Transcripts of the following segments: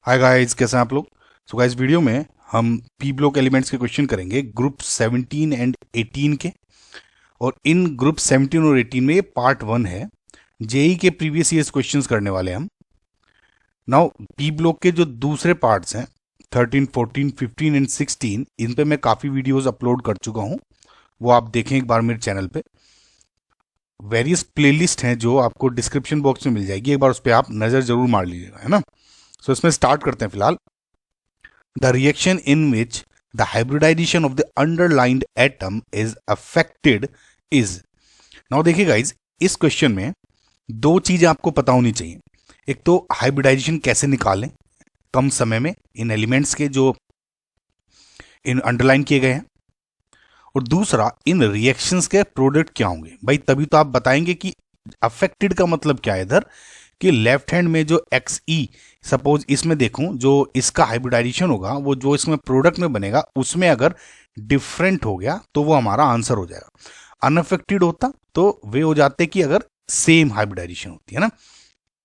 Hi guys, कैसे हैं आप लोग। सो गाइस, वीडियो में हम पी ब्लॉक एलिमेंट्स के क्वेश्चन करेंगे ग्रुप 17 एंड 18 के। और इन ग्रुप 17 और 18 में ये पार्ट 1 है। जेई के प्रीवियस ईयर्स क्वेश्चंस करने वाले हैं हम। नाउ पी ब्लॉक के जो दूसरे पार्ट्स हैं 13, 14, 15 एंड 16, इन पे मैं काफ़ी वीडियोस अपलोड कर चुका हूँ। वो आप देखें एक बार मेरे चैनल पे। वेरियस प्लेलिस्ट हैं जो आपको डिस्क्रिप्शन बॉक्स में मिल जाएगी, एक बार उस पर आप नज़र जरूर मार लीजिएगा, है ना। सो इसमें स्टार्ट करते हैं फिलहाल। The reaction in which the hybridization of the underlined atom is affected is। Now देखिए गाइज, इस क्वेश्चन में दो चीजें आपको पता होनी चाहिए। एक तो हाइब्रिडाइजेशन कैसे निकालें कम समय में इन एलिमेंट्स के जो इन अंडरलाइन किए गए हैं, और दूसरा इन रिएक्शंस के प्रोडक्ट क्या होंगे। भाई तभी तो आप बताएंगे कि अफेक्टेड का मतलब क्या है इधर, कि लेफ्ट हैंड में जो एक्स ई, सपोज इसमें देखूं जो इसका हाइब्रिडाइजेशन होगा वो जो इसमें प्रोडक्ट में बनेगा उसमें अगर डिफरेंट हो गया तो वो हमारा आंसर हो जाएगा। अनअफेक्टेड होता तो वे हो जाते कि अगर सेम हाइब्रिडाइजेशन होती है ना।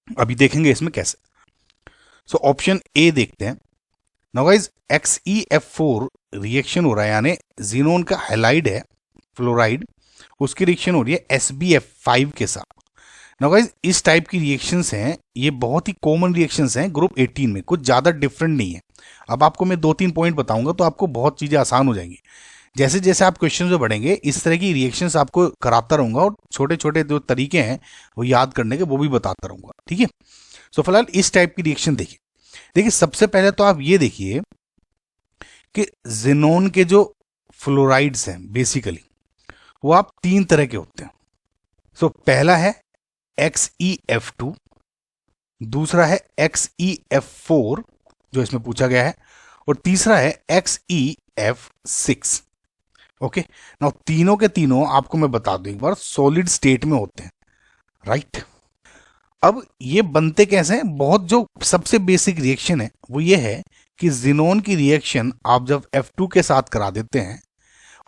अभी देखेंगे इसमें कैसे। सो ऑप्शन ए देखते हैं। नाउ गाइस, XeF4 रिएक्शन हो रहा है, यानी जीनोन का हैलाइड है फ्लोराइड, उसकी रिएक्शन हो रही है SbF5 के साथ। नाउ गाइस, इस टाइप की रिएक्शंस हैं, ये बहुत ही कॉमन रिएक्शंस हैं ग्रुप 18 में, कुछ ज़्यादा डिफरेंट नहीं है। अब आपको मैं 2-3 पॉइंट बताऊंगा तो आपको बहुत चीज़ें आसान हो जाएंगी। जैसे जैसे आप क्वेश्चन में बढ़ेंगे इस तरह की रिएक्शंस आपको कराता रहूंगा, और छोटे छोटे जो तरीके हैं वो याद करने के वो भी बताता रहूंगा, ठीक है। सो फिलहाल इस टाइप की रिएक्शन देखिए। देखिए सबसे पहले तो आप ये देखिए कि जिनोन के जो फ्लोराइड्स हैं बेसिकली वो आप 3 तरह के होते हैं। सो पहला है XeF2, दूसरा है XeF4 जो इसमें पूछा गया है, और तीसरा है XeF6। ओके, नाउ तीनों के तीनों आपको मैं बता दूं एक बार सॉलिड स्टेट में होते हैं, राइट। अब ये बनते कैसे हैं, बहुत जो सबसे बेसिक रिएक्शन है वो ये है कि जिनोन की रिएक्शन आप जब F2 के साथ करा देते हैं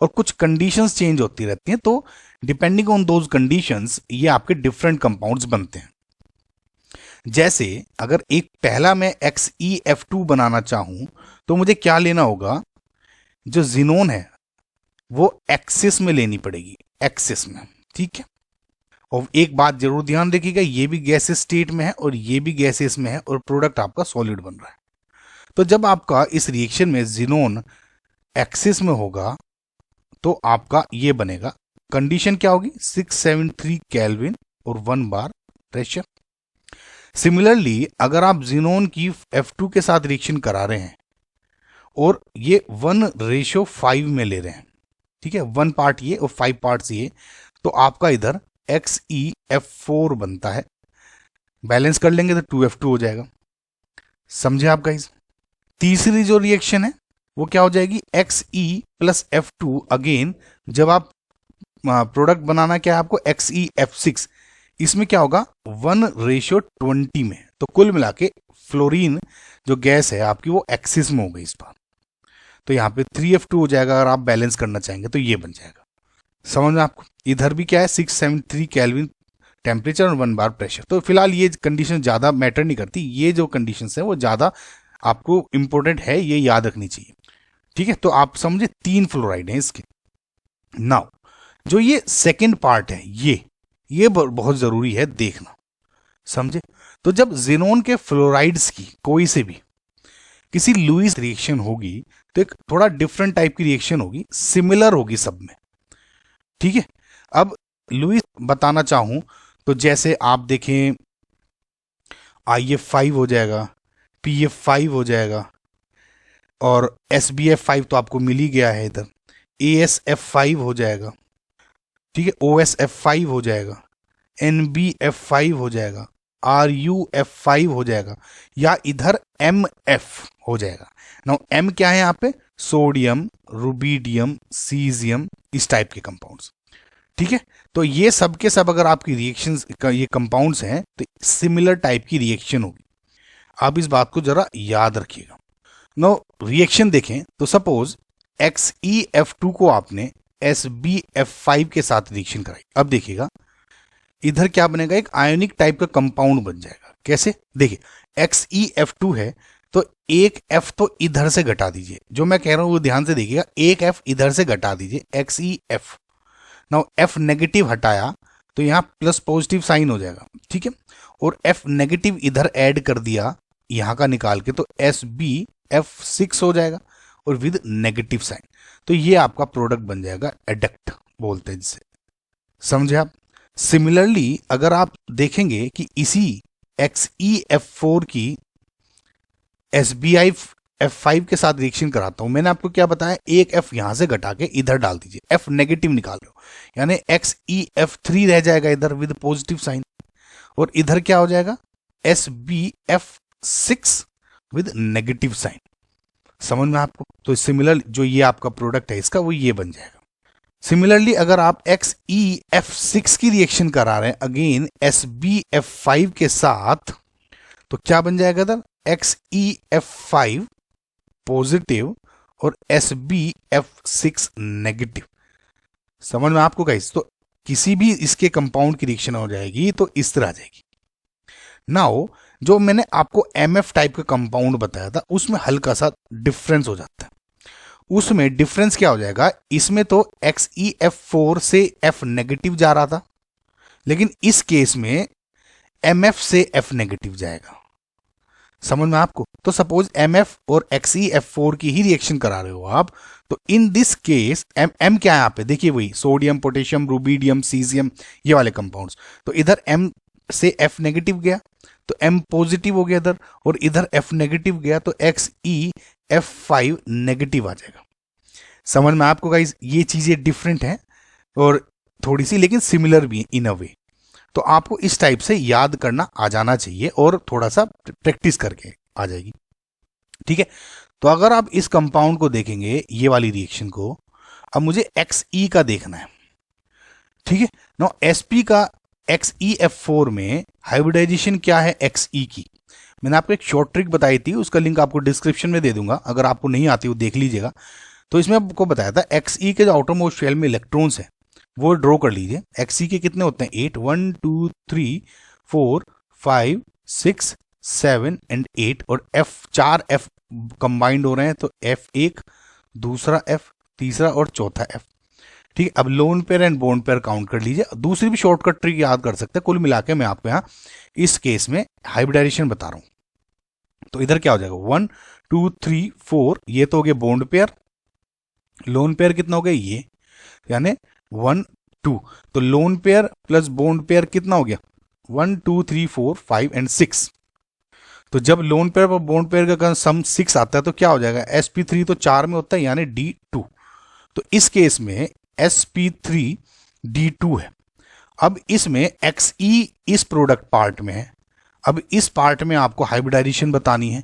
और कुछ कंडीशंस चेंज होती रहती हैं, तो डिपेंडिंग ऑन दोज कंडीशंस ये आपके डिफरेंट कंपाउंड्स बनते हैं। जैसे अगर एक पहला मैं XeF2 बनाना चाहूं तो मुझे क्या लेना होगा, जो जिनोन है वो एक्सिस में लेनी पड़ेगी, एक्सिस में, ठीक है। और एक बात जरूर ध्यान रखिएगा, ये भी गैसेस स्टेट में है और ये भी गैसेस में है, और प्रोडक्ट आपका सॉलिड बन रहा है। तो जब आपका इस रिएक्शन में जिनोन एक्सिस में होगा तो आपका ये बनेगा। कंडीशन क्या होगी, 673 केल्विन और 1 बार प्रेशर। सिमिलरली अगर आप जिनोन की F2 के साथ रिएक्शन करा रहे हैं और ये 1:5 में ले रहे हैं, ठीक है, 1 पार्ट ये और 5 पार्ट्स ये, तो आपका इधर XeF4 बनता है। बैलेंस कर लेंगे तो 2F2 हो जाएगा। समझे आप गाइस। तीसरी जो रिएक्शन है वो क्या हो जाएगी, Xe+F2। अगेन जब आप प्रोडक्ट बनाना क्या है आपको, XeF6, इसमें क्या होगा 1:20 में, तो कुल मिला के फ्लोरीन जो गैस है आपकी वो एक्सिस में हो गई इस बार, तो यहाँ पे 3F2 हो जाएगा। अगर आप बैलेंस करना चाहेंगे तो ये बन जाएगा। समझ में आपको। इधर भी क्या है, 673 केल्विन टेम्परेचर और 1 बार प्रेशर। तो फिलहाल ये कंडीशन ज़्यादा मैटर नहीं करती, ये जो कंडीशंस है वो ज़्यादा आपको इंपॉर्टेंट है, ये याद रखनी चाहिए, ठीक है। तो आप समझे 3 फ्लोराइड हैं इसके। नाउ जो ये सेकेंड पार्ट है ये बहुत जरूरी है देखना, समझे। तो जब जिनोन के फ्लोराइड्स की कोई से भी किसी लुईस रिएक्शन होगी तो एक थोड़ा डिफरेंट टाइप की रिएक्शन होगी, सिमिलर होगी सब में, ठीक है। अब लुईस बताना चाहूं तो जैसे आप देखें IF5 हो जाएगा, PF5 हो जाएगा, और SbF5 तो आपको मिल ही गया है इधर, AsF5 हो जाएगा, ठीक है, OSF5 हो जाएगा, NbF5 हो जाएगा, RuF5 हो जाएगा, या इधर MF हो जाएगा। नाउ M क्या है यहाँ पे, सोडियम, रुबीडियम, सीजियम, इस टाइप के कंपाउंड्स, ठीक है। तो ये सब के सब अगर आपकी रिएक्शंस ये कंपाउंड्स हैं तो सिमिलर टाइप की रिएक्शन होगी। आप इस बात को जरा याद रखिएगा। नो रिएक्शन देखें तो सपोज XeF2 को आपने SbF5 के साथ रिएक्शन कराई। अब देखिएगा इधर क्या बनेगा, एक आयोनिक टाइप का कंपाउंड बन जाएगा। कैसे, देखिए XeF2 है तो एक F तो इधर से घटा दीजिए, जो मैं कह रहा हूं वो ध्यान से देखिएगा, एक F इधर से घटा दीजिए, XeF। नाउ F नेगेटिव हटाया तो यहाँ प्लस पॉजिटिव साइन हो जाएगा, ठीक है, और F नेगेटिव इधर ऐड कर दिया यहाँ का निकाल के, तो SbF6 हो जाएगा और विद नेगेटिव साइन। तो ये आपका प्रोडक्ट बन जाएगा, एडक्ट बोलते हैं जिसे, समझे आप। सिमिलरली अगर आप देखेंगे कि इसी XeF4 की SbF5 के साथ रिएक्शन कराता हूं, मैंने आपको क्या बताया, एक F यहां से घटा के इधर डाल दीजिए, F नेगेटिव निकाल लो, यानी XeF3 रह जाएगा इधर विद पॉजिटिव साइन, और इधर क्या हो जाएगा, SbF6 विद नेगेटिव साइन। समझ में आपको? तो सिमिलर जो ये आपका प्रोडक्ट है इसका, वो ये बन जाएगा। सिमिलरली अगर आप XeF6 की रिएक्शन करा रहे हैं अगेन SbF5 के साथ, तो क्या बन जाएगा इधर, XeF5 पॉजिटिव और SbF6 नेगेटिव। समझ में आपको गाइस? तो किसी भी इसके कंपाउंड की रिएक्शन हो जाएगी तो इस तरह आ जाएगी। नाउ जो मैंने आपको MF टाइप का कंपाउंड बताया था उसमें हल्का सा डिफरेंस हो जाता है। उसमें डिफरेंस क्या हो जाएगा, इसमें तो XeF4 से F नेगेटिव जा रहा था, लेकिन इस केस में MF से F नेगेटिव जाएगा। समझ में आपको? तो सपोज MF और XeF4 की ही रिएक्शन करा रहे हो आप, तो इन दिस केस M क्या है यहाँ पे, देखिए वही सोडियम, पोटेशियम, रुबीडियम, सीजियम, ये वाले कंपाउंड्स। तो इधर M से F नेगेटिव गया तो M पॉजिटिव हो गया इधर, और इधर F नेगेटिव गया तो XeF5 नेगेटिव आ जाएगा। समझ में आपको गाइस? ये चीजें डिफरेंट हैं और थोड़ी सी लेकिन सिमिलर भी है इन अ वे। तो आपको इस टाइप से याद करना आ जाना चाहिए और थोड़ा सा प्रैक्टिस करके आ जाएगी, ठीक है। तो अगर आप इस कंपाउंड को देखेंगे, ये वाली रिएक्शन को, अब मुझे Xe का देखना है, ठीक है। नो Sp का XeF4 में हाइब्रिडाइजेशन क्या है Xe की, मैंने आपको एक शॉर्ट ट्रिक बताई थी, उसका लिंक आपको डिस्क्रिप्शन में दे दूंगा, अगर आपको नहीं आती वो देख लीजिएगा। तो इसमें आपको बताया था Xe के जो आउटरमोस्ट शेल में इलेक्ट्रॉन्स है वो ड्रॉ कर लीजिए। Xe के कितने होते हैं, 8, 1 2 3 4 5 6 7 एंड 8, और चार F कंबाइंड हो रहे हैं, तो F1, दूसरा F, तीसरा और चौथा F, ठीक है। अब lone pair and bond pair count कर लीजिए। दूसरी भी शॉर्टकट ट्रिक याद कर सकते हैं। कुल मिला के मैं आपको यहाँ इस केस में हाइब्रिडाइजेशन बता रहा हूं। तो इधर क्या हो जाएगा, 1 2 3 4, ये तो हो गया बॉन्ड पेयर। लोन पेयर कितना हो गया, ये यानी 1 2, तो lone pair plus bond pair कितना हो गया, 1 2 3 4 5 एंड 6। तो जब लोन पेयर और बॉन्ड पेयर का सम 6 आता है तो क्या हो जाएगा, sp3 तो 4 में होता है यानी D2। तो इस केस में sp3 D2 है। अब इसमें Xe इस प्रोडक्ट पार्ट में है, अब इस पार्ट में आपको हाइब्रिडाइजेशन बतानी है,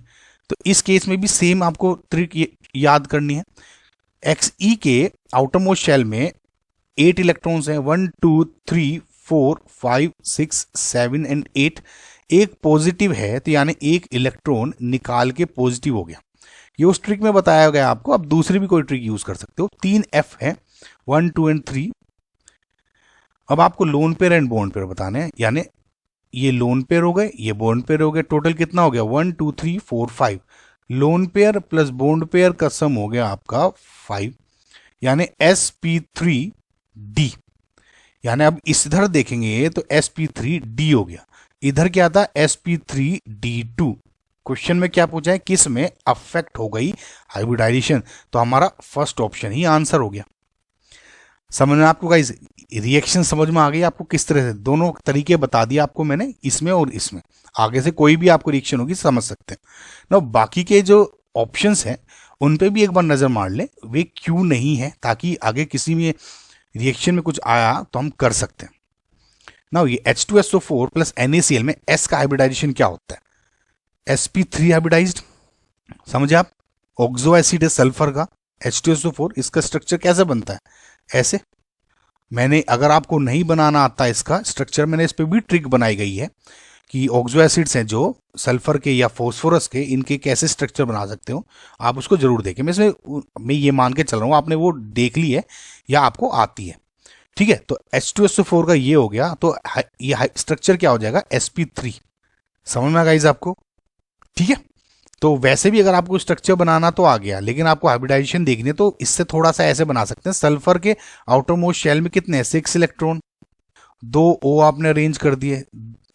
तो इस केस में भी सेम आपको ट्रिक याद करनी है। Xe के आउटरमोस्ट शेल में 8 इलेक्ट्रॉन्स हैं, 1 2 3 4 5 6 7 एंड 8। एक पॉजिटिव है तो यानी एक इलेक्ट्रॉन निकाल के पॉजिटिव हो गया, ये उस ट्रिक में बताया गया आपको। अब दूसरी भी कोई ट्रिक यूज कर सकते हो। 3 F है, 1 2 एंड 3। अब आपको lone pair and bond pair बताने हैं, यानी ये लोन पेयर हो गए, ये बॉन्ड पेयर हो गए। टोटल कितना हो गया, 1 2 3 4 5। Lone pair plus bond pair का सम हो गया आपका 5, यानी sp3d। यानी अब इधर देखेंगे तो sp3d हो गया। इधर क्या था, sp3d2। क्वेश्चन में क्या पूछा है, किस में अफेक्ट हो गई हाइब्रिडाइजेशन, तो हमारा फर्स्ट ऑप्शन ही आंसर हो गया। समझ में आपको गाइस? रिएक्शन समझ में आ गई आपको किस तरह से, दोनों तरीके बता दिया आपको मैंने, इसमें और इसमें। आगे से कोई भी आपको रिएक्शन होगी समझ सकते हैं ना। बाकी के जो ऑप्शंस हैं उन पे भी एक बार नजर मार ले, वे क्यों नहीं है, ताकि आगे किसी में रिएक्शन में कुछ आया तो हम कर सकते हैं ना। ये H2SO4 प्लस NaCl में S का हाइब्रिडाइजेशन क्या होता है, sp3 हाइब्रिडाइज्ड। समझे आप? ऑक्सो एसिड है सल्फर का, H2SO4। इसका स्ट्रक्चर कैसे बनता है, ऐसे। मैंने, अगर आपको नहीं बनाना आता इसका स्ट्रक्चर, मैंने इस पे भी ट्रिक बनाई गई है कि ऑक्सो एसिड्स हैं जो सल्फर के या फोस्फोरस के, इनके कैसे स्ट्रक्चर बना सकते हो, आप उसको जरूर देखें। मैं ये मान के चल रहा हूँ आपने वो देख ली है या आपको आती है, ठीक है। तो H2SO4 का ये हो गया, तो ये स्ट्रक्चर क्या हो जाएगा, sp3। समझ में आ गाइस आपको? ठीक है। तो वैसे भी अगर आपको स्ट्रक्चर बनाना तो आ गया, लेकिन आपको हाइब्रिडाइजेशन देखनी है तो इससे थोड़ा सा ऐसे बना सकते हैं। सल्फर के आउटर मोस्ट शेल में कितने हैं, 6 इलेक्ट्रॉन, 2 O आपने अरेंज कर दिए,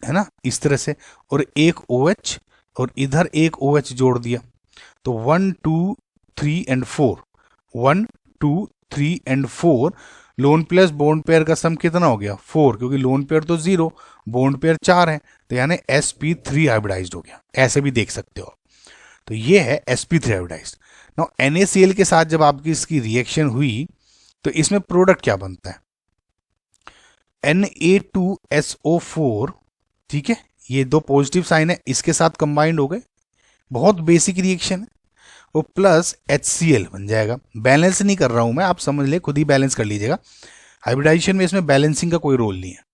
है ना, इस तरह से, और एक OH, और इधर एक OH जोड़ दिया, तो 1 2 3 and 4, 1 2 3 and 4, loan plus bond pair का सम कितना हो गया, 4, क्योंकि लोन पेयर तो 0, बॉन्ड पेयर 4 है, तो यानी sp3 हाइब्रिडाइज्ड हो गया। ऐसे भी देख सकते हो। तो ये है sp3 हाइब्रिडाइज्ड। नाउ NaCl के साथ जब आपकी इसकी रिएक्शन हुई तो इसमें प्रोडक्ट क्या बनता है, Na2SO4, ठीक है, ये दो पॉजिटिव साइन है, इसके साथ कंबाइंड हो गए, बहुत बेसिक रिएक्शन है, वो प्लस HCl बन जाएगा। बैलेंस नहीं कर रहा हूं मैं, आप समझ ले, खुद ही बैलेंस कर लीजिएगा। हाइब्रिडाइजेशन में इसमें बैलेंसिंग का कोई रोल नहीं है।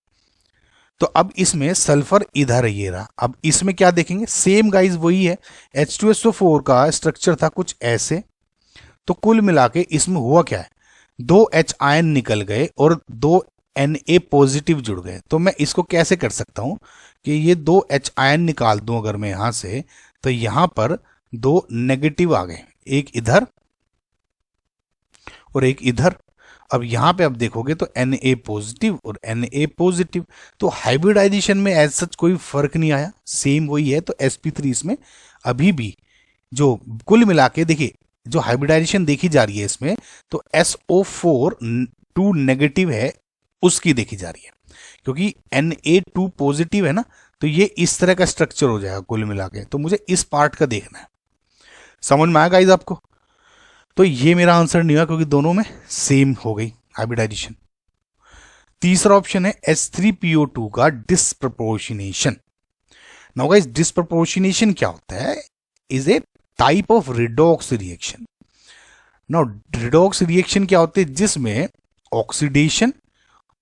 तो अब इसमें सल्फर इधर है, ये रहा। अब इसमें क्या देखेंगे, सेम गाइज वही है, H2SO4 का स्ट्रक्चर था कुछ ऐसे। तो कुल मिला के इसमें हुआ क्या है, 2 H आयन निकल गए और 2 Na पॉजिटिव जुड़ गए। तो मैं इसको कैसे कर सकता हूं कि ये 2 H आयन निकाल दूं अगर मैं यहां से, तो यहां पर 2 नेगेटिव आ गए, एक इधर और एक इधर। अब यहां पे अब देखोगे तो Na पॉजिटिव और Na पॉजिटिव, तो हाइब्रिडाइजेशन में एज सच कोई फर्क नहीं आया, सेम वही है। तो sp3 इसमें अभी भी जो कुल मिला के देखिए जो हाइब्रिडाइजेशन देखी जा रही है इसमें, तो SO4 2 नेगेटिव है उसकी देखी जा रही है, क्योंकि Na2 पॉजिटिव है ना, तो ये इस तरह का स्ट्रक्चर हो जाएगा कुल मिला के। तो मुझे इस पार्ट का देखना है, समझ में आया गाइस आपको। तो ये मेरा आंसर नहीं हुआ क्योंकि दोनों में सेम हो गई हाइब्रिडाइजेशन। तीसरा ऑप्शन है H3PO2 का डिस्प्रपोर्शनेशन। नाउ गाइस डिस्प्रपोर्शनेशन क्या होता है, is a type of redox reaction. Now redox reaction क्या होते हैं, जिसमें ऑक्सीडेशन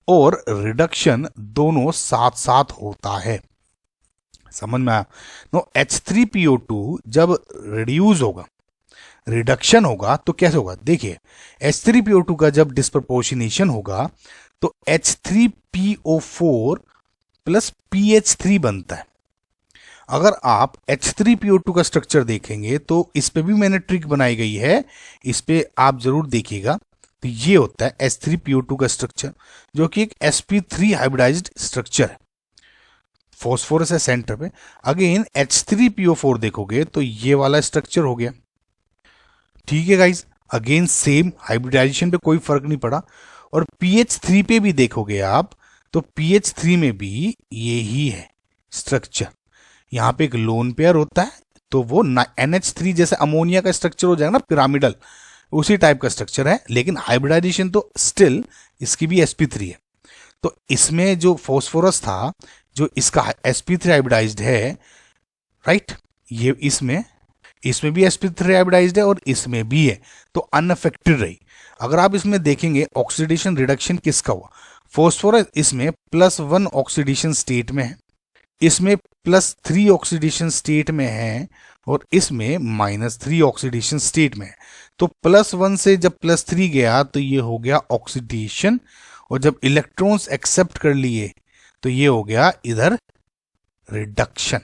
और रिडक्शन दोनों साथ साथ होता है, समझ में आया। नो H3PO2 जब रिड्यूस होगा, रिडक्शन होगा, तो कैसे होगा, देखिए H3PO2 का जब डिस्प्रपोर्शनेशन होगा तो H3PO4 प्लस PH3 बनता है। अगर आप H3PO2 का स्ट्रक्चर देखेंगे तो इस पे भी मैंने ट्रिक बनाई गई है, इस पे आप जरूर देखिएगा। तो ये होता है H3PO2 का स्ट्रक्चर, जो कि एक sp3 हाइब्रिडाइज्ड स्ट्रक्चर है, फॉस्फोरस है सेंटर पे। अगेन H3PO4 देखोगे तो ये वाला स्ट्रक्चर हो गया, ठीक है गाइज, अगेन सेम, हाइब्रिडाइजेशन पे कोई फर्क नहीं पड़ा। और PH3 पे भी देखोगे आप तो PH3 में भी यही है स्ट्रक्चर, यहां पे एक लोन पेयर होता है, तो वो NH3 जैसे अमोनिया का स्ट्रक्चर हो जाएगा ना, पिरामिडल, उसी टाइप का स्ट्रक्चर है, लेकिन हाइब्रिडाइजेशन तो स्टिल इसकी भी sp3 है। तो इसमें जो फॉस्फोरस था, जो इसका sp3 हाइब्रिडाइज्ड है, राइट, ये इसमें भी sp3 हाइब्रिडाइज्ड है और इसमें भी है, तो अनअफेक्टेड रही। अगर आप इसमें देखेंगे ऑक्सीडेशन रिडक्शन किसका हुआ, फॉस्फोरस इसमें +1 ऑक्सीडेशन स्टेट में है, इसमें +3 ऑक्सीडेशन स्टेट में है, और इसमें -3 ऑक्सीडेशन स्टेट में है। तो +1 से जब +3 गया तो ये हो गया ऑक्सीडेशन, और जब इलेक्ट्रॉन्स एक्सेप्ट कर लिए तो ये हो गया इधर रिडक्शन।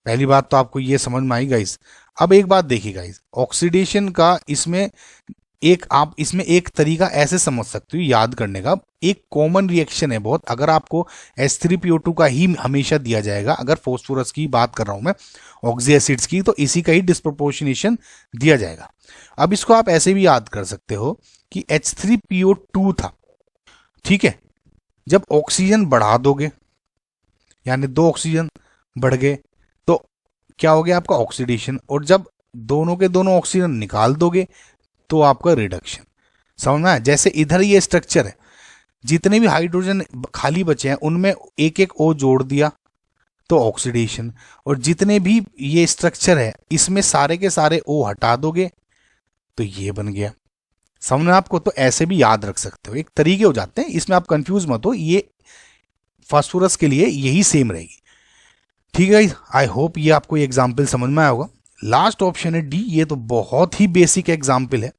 पहली बात तो आपको ये समझ में आई गाइस। अब एक बात देखिए गाइस, ऑक्सीडेशन का इसमें आप इसमें एक तरीका ऐसे समझ सकते हो याद करने का, एक कॉमन रिएक्शन है बहुत, अगर आपको H3PO2 का ही हमेशा दिया जाएगा, अगर फॉस्फोरस की बात कर रहा हूं मैं, ऑक्सी एसिड्स की, तो इसी का ही डिस्प्रोपोर्शनेशन दिया जाएगा। अब इसको आप ऐसे भी याद कर सकते हो कि H3PO2 था, ठीक है, जब ऑक्सीजन बढ़ा दोगे, यानी 2 ऑक्सीजन बढ़ गए, तो क्या हो गया आपका ऑक्सीडेशन, और जब दोनों के दोनों ऑक्सीजन निकाल दोगे तो आपका रिडक्शन। समझ में आया, जैसे इधर ये स्ट्रक्चर है, जितने भी हाइड्रोजन खाली बचे हैं उनमें एक एक O जोड़ दिया तो ऑक्सीडेशन, और जितने भी ये स्ट्रक्चर है इसमें सारे के सारे O हटा दोगे तो ये बन गया। समझ में आपको, तो ऐसे भी याद रख सकते हो, एक तरीके हो जाते हैं, इसमें आप कंफ्यूज मत हो, ये फास्फोरस के लिए यही सेम रहेगी, ठीक है। आई होप ये आपको ये एग्जाम्पल समझ में आया होगा। लास्ट ऑप्शन है डी, ये तो बहुत ही बेसिक एग्जाम्पल है।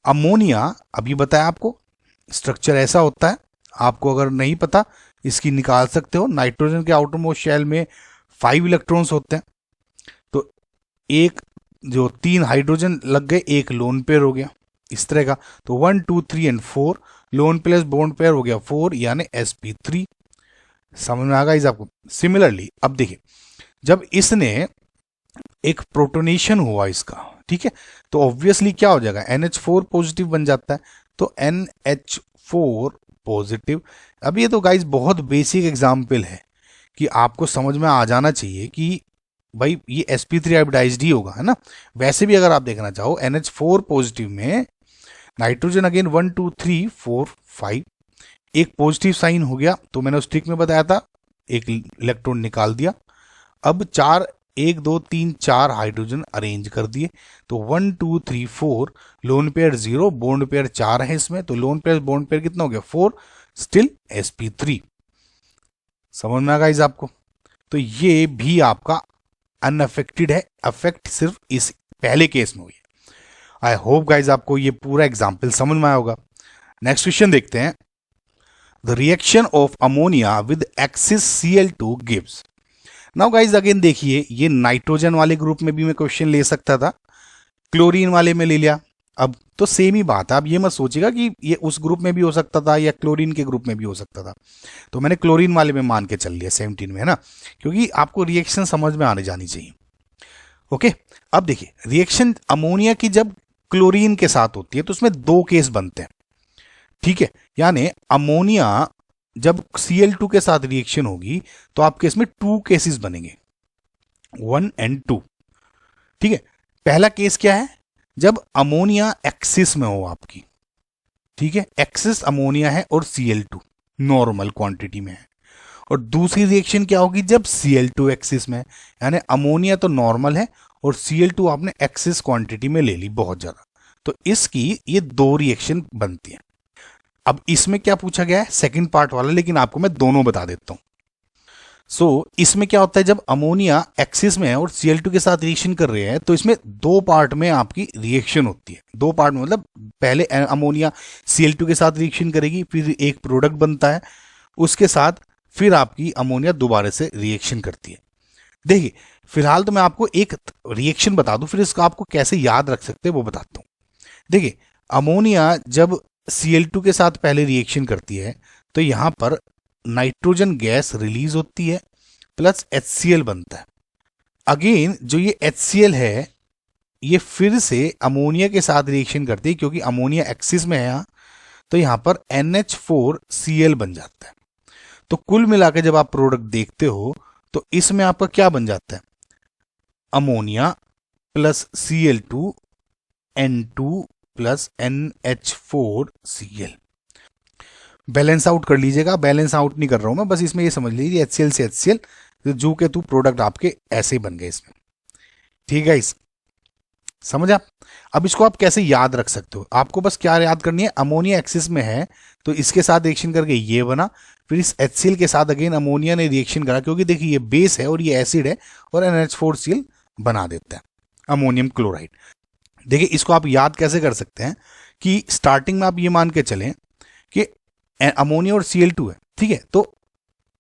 अमोनिया, अभी बताया आपको स्ट्रक्चर ऐसा होता है, आपको अगर नहीं पता इसकी निकाल सकते हो। नाइट्रोजन के आउटर मोस्ट शेल में 5 इलेक्ट्रॉन्स होते हैं, तो एक जो 3 हाइड्रोजन लग गए, एक लोन पेयर हो गया इस तरह का। तो 1 2 3 and 4 loan plus bond pair हो गया 4 यानी sp3। समझ में आ गया इस आपको। सिमिलरली अब देखिए जब इसने एक प्रोटोनेशन हुआ इसका, ठीक है, तो ऑब्वियसली क्या हो जाएगा, NH4 पॉजिटिव बन जाता है। तो NH4 पॉजिटिव। अब ये तो गाइस बहुत बेसिक एग्जाम्पल है कि आपको समझ में आ जाना चाहिए कि भाई ये sp3 हाइब्रिडाइज्ड ही होगा, है ना। वैसे भी अगर आप देखना चाहो NH4 पॉजिटिव में नाइट्रोजन अगेन 1 2 3 4 5 एक पॉजिटिव साइन हो गया, तो मैंने उस ट्रिक में बताया था, एक इलेक्ट्रॉन निकाल दिया। अब 4 1 2 3 4 हाइड्रोजन अरेंज कर दिए। तो 1 2 3 4 लोन पेयर 0 बॉन्ड पेयर 4 है इसमें, तो लोन पेयर बॉन्ड पेयर कितना हो गया 4, स्टिल sp3। समझ में आ गया आपको। तो ये भी आपका अनअफेक्टेड है, अफेक्ट सिर्फ इस पहले केस में हुई है। आई होप गाइज आपको ये पूरा एग्जाम्पल समझ में आया होगा। नेक्स्ट क्वेश्चन देखते हैं। The reaction of ammonia with axis Cl2 gives. Now guys again देखिए ये नाइट्रोजन वाले ग्रुप में भी मैं क्वेश्चन ले सकता था, क्लोरीन वाले में ले लिया। अब तो सेम ही बात है, आप ये मत सोचिएगा कि ये उस ग्रुप में भी हो सकता था या क्लोरीन के ग्रुप में भी हो सकता था। तो मैंने क्लोरीन वाले में मान के चल लिया 17 में, है ना, क्योंकि आपको रिएक्शन समझ में आने जानी चाहिए। ओके, अब देखिए रिएक्शन अमोनिया की जब क्लोरीन के साथ होती है तो उसमें 2 केस बनते हैं, ठीक है। यानी अमोनिया जब Cl2 के साथ रिएक्शन होगी तो आपके इसमें 2 केसेस बनेंगे, 1 एंड 2, ठीक है। पहला केस क्या है, जब अमोनिया एक्सिस में हो आपकी, ठीक है, एक्सिस अमोनिया है और Cl2 नॉर्मल क्वांटिटी में है। और दूसरी रिएक्शन क्या होगी, जब Cl2 एक्सिस में है, यानी अमोनिया तो नॉर्मल है और Cl2 आपने एक्सिस क्वांटिटी में ले ली बहुत ज्यादा, तो इसकी ये 2 रिएक्शन बनती है। अब इसमें क्या पूछा गया है, सेकंड पार्ट वाला, लेकिन आपको मैं दोनों बता देता हूं। सो इसमें क्या होता है, जब अमोनिया एक्सिस में है और Cl2 के साथ रिएक्शन कर रहे हैं तो इसमें 2 पार्ट में आपकी रिएक्शन होती है। 2 पार्ट में मतलब पहले अमोनिया Cl2 के साथ रिएक्शन करेगी, फिर एक प्रोडक्ट बनता है, उसके साथ फिर आपकी अमोनिया दोबारा से रिएक्शन करती है। देखिए फिलहाल तो मैं आपको एक रिएक्शन बता दूं, फिर इसका आपको कैसे याद रख सकते हैं वो बताता हूं। देखिए अमोनिया जब Cl2 के साथ पहले रिएक्शन करती है तो यहां पर नाइट्रोजन गैस रिलीज होती है प्लस HCl बनता है। अगेन जो ये HCl है ये फिर से अमोनिया के साथ रिएक्शन करती है, क्योंकि अमोनिया एक्सिस में है यहाँ, तो यहां पर NH4Cl बन जाता है। तो कुल मिलाकर जब आप प्रोडक्ट देखते हो तो इसमें आपका क्या बन जाता है, ammonia plus Cl2 N2 plus NH4Cl। Balance out कर लीजिएगा, बैलेंस आउट नहीं कर रहा हूं मैं, बस इसमें ये समझ लीजिए HCl से HCl जो के तू प्रोडक्ट आपके ऐसे बन गए इसमें, ठीक है। इस समझ आप। अब इसको आप कैसे याद रख सकते हो, आपको बस क्या याद करनी है, अमोनिया एक्सिस में है तो इसके साथ रिएक्शन करके ये बना, फिर इस HCl के साथ अगेन अमोनिया ने रिएक्शन करा, क्योंकि देखिए ये बेस है और ये एसिड है और NH4Cl बना देता है अमोनियम क्लोराइड। देखिए इसको आप याद कैसे कर सकते हैं कि स्टार्टिंग में आप ये मान के चलें कि अमोनिया और Cl2 है, ठीक है, तो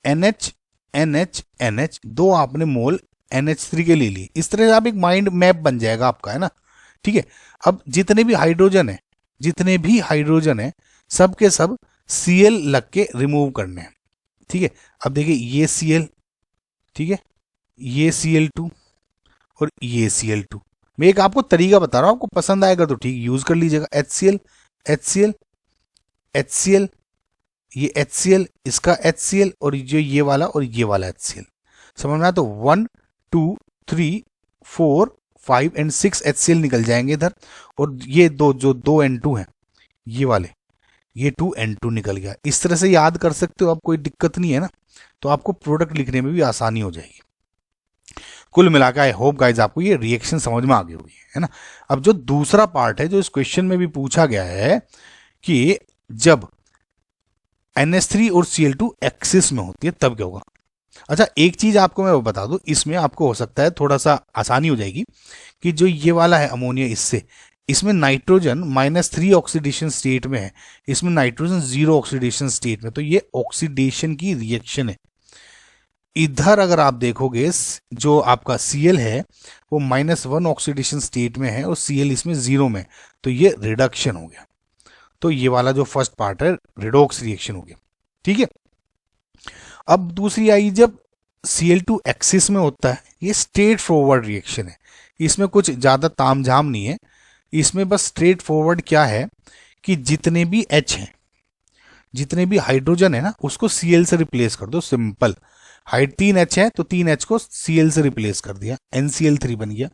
NH NH NH 2 आपने मोल NH3 के ले लिए। इस तरह से आप एक माइंड मैप बन जाएगा आपका, है ना, ठीक है। अब जितने भी हाइड्रोजन है सब के सब Cl लग के रिमूव करने हैं, ठीक है। अब देखिए ये Cl, ठीक है, ये Cl2 और ये Cl2। मैं एक आपको तरीका बता रहा हूं, आपको पसंद आएगा तो ठीक यूज कर लीजिएगा। HCl HCl HCl, ये HCl, इसका HCl और जो ये वाला और ये वाला HCl, समझ में आया। तो 1 2 3 4 5 एंड 6 HCl निकल जाएंगे इधर, और ये दो जो 2 N2 हैं ये वाले, ये 2 N2 निकल गया। इस तरह से याद कर सकते हो आप, कोई दिक्कत नहीं है ना, तो आपको प्रोडक्ट लिखने में भी आसानी हो जाएगी। कुल मिलाकर आई होप गाइज आपको ये रिएक्शन समझ में आ गई होगी, है ना। अब जो दूसरा पार्ट है जो इस क्वेश्चन में भी पूछा गया है कि जब NH3 और Cl2 एक्सिस में होती है तब क्या होगा। अच्छा एक चीज आपको मैं बता दूं, इसमें आपको हो सकता है थोड़ा सा आसानी हो जाएगी कि जो ये वाला है अमोनिया, इसमें नाइट्रोजन -3 ऑक्सीडेशन स्टेट में है, इसमें नाइट्रोजन 0 ऑक्सीडेशन स्टेट में, तो ये ऑक्सीडेशन की रिएक्शन है। इधर अगर आप देखोगे जो आपका Cl है वो -1 ऑक्सीडेशन स्टेट में है और Cl इसमें 0 में, तो ये रिडक्शन हो गया। तो ये वाला जो फर्स्ट पार्ट है रिडॉक्स रिएक्शन हो गया, ठीक है। अब दूसरी आई, जब Cl2 एक्सिस में होता है, ये स्ट्रेट फॉरवर्ड रिएक्शन है, इसमें कुछ ज़्यादा तामझाम नहीं है। इसमें बस स्ट्रेट फॉरवर्ड क्या है कि जितने भी H हैं, जितने भी हाइड्रोजन है ना, उसको Cl से रिप्लेस कर दो, सिंपल। हाइट 3H है तो 3H को Cl से रिप्लेस कर दिया, NCl3 बन गया,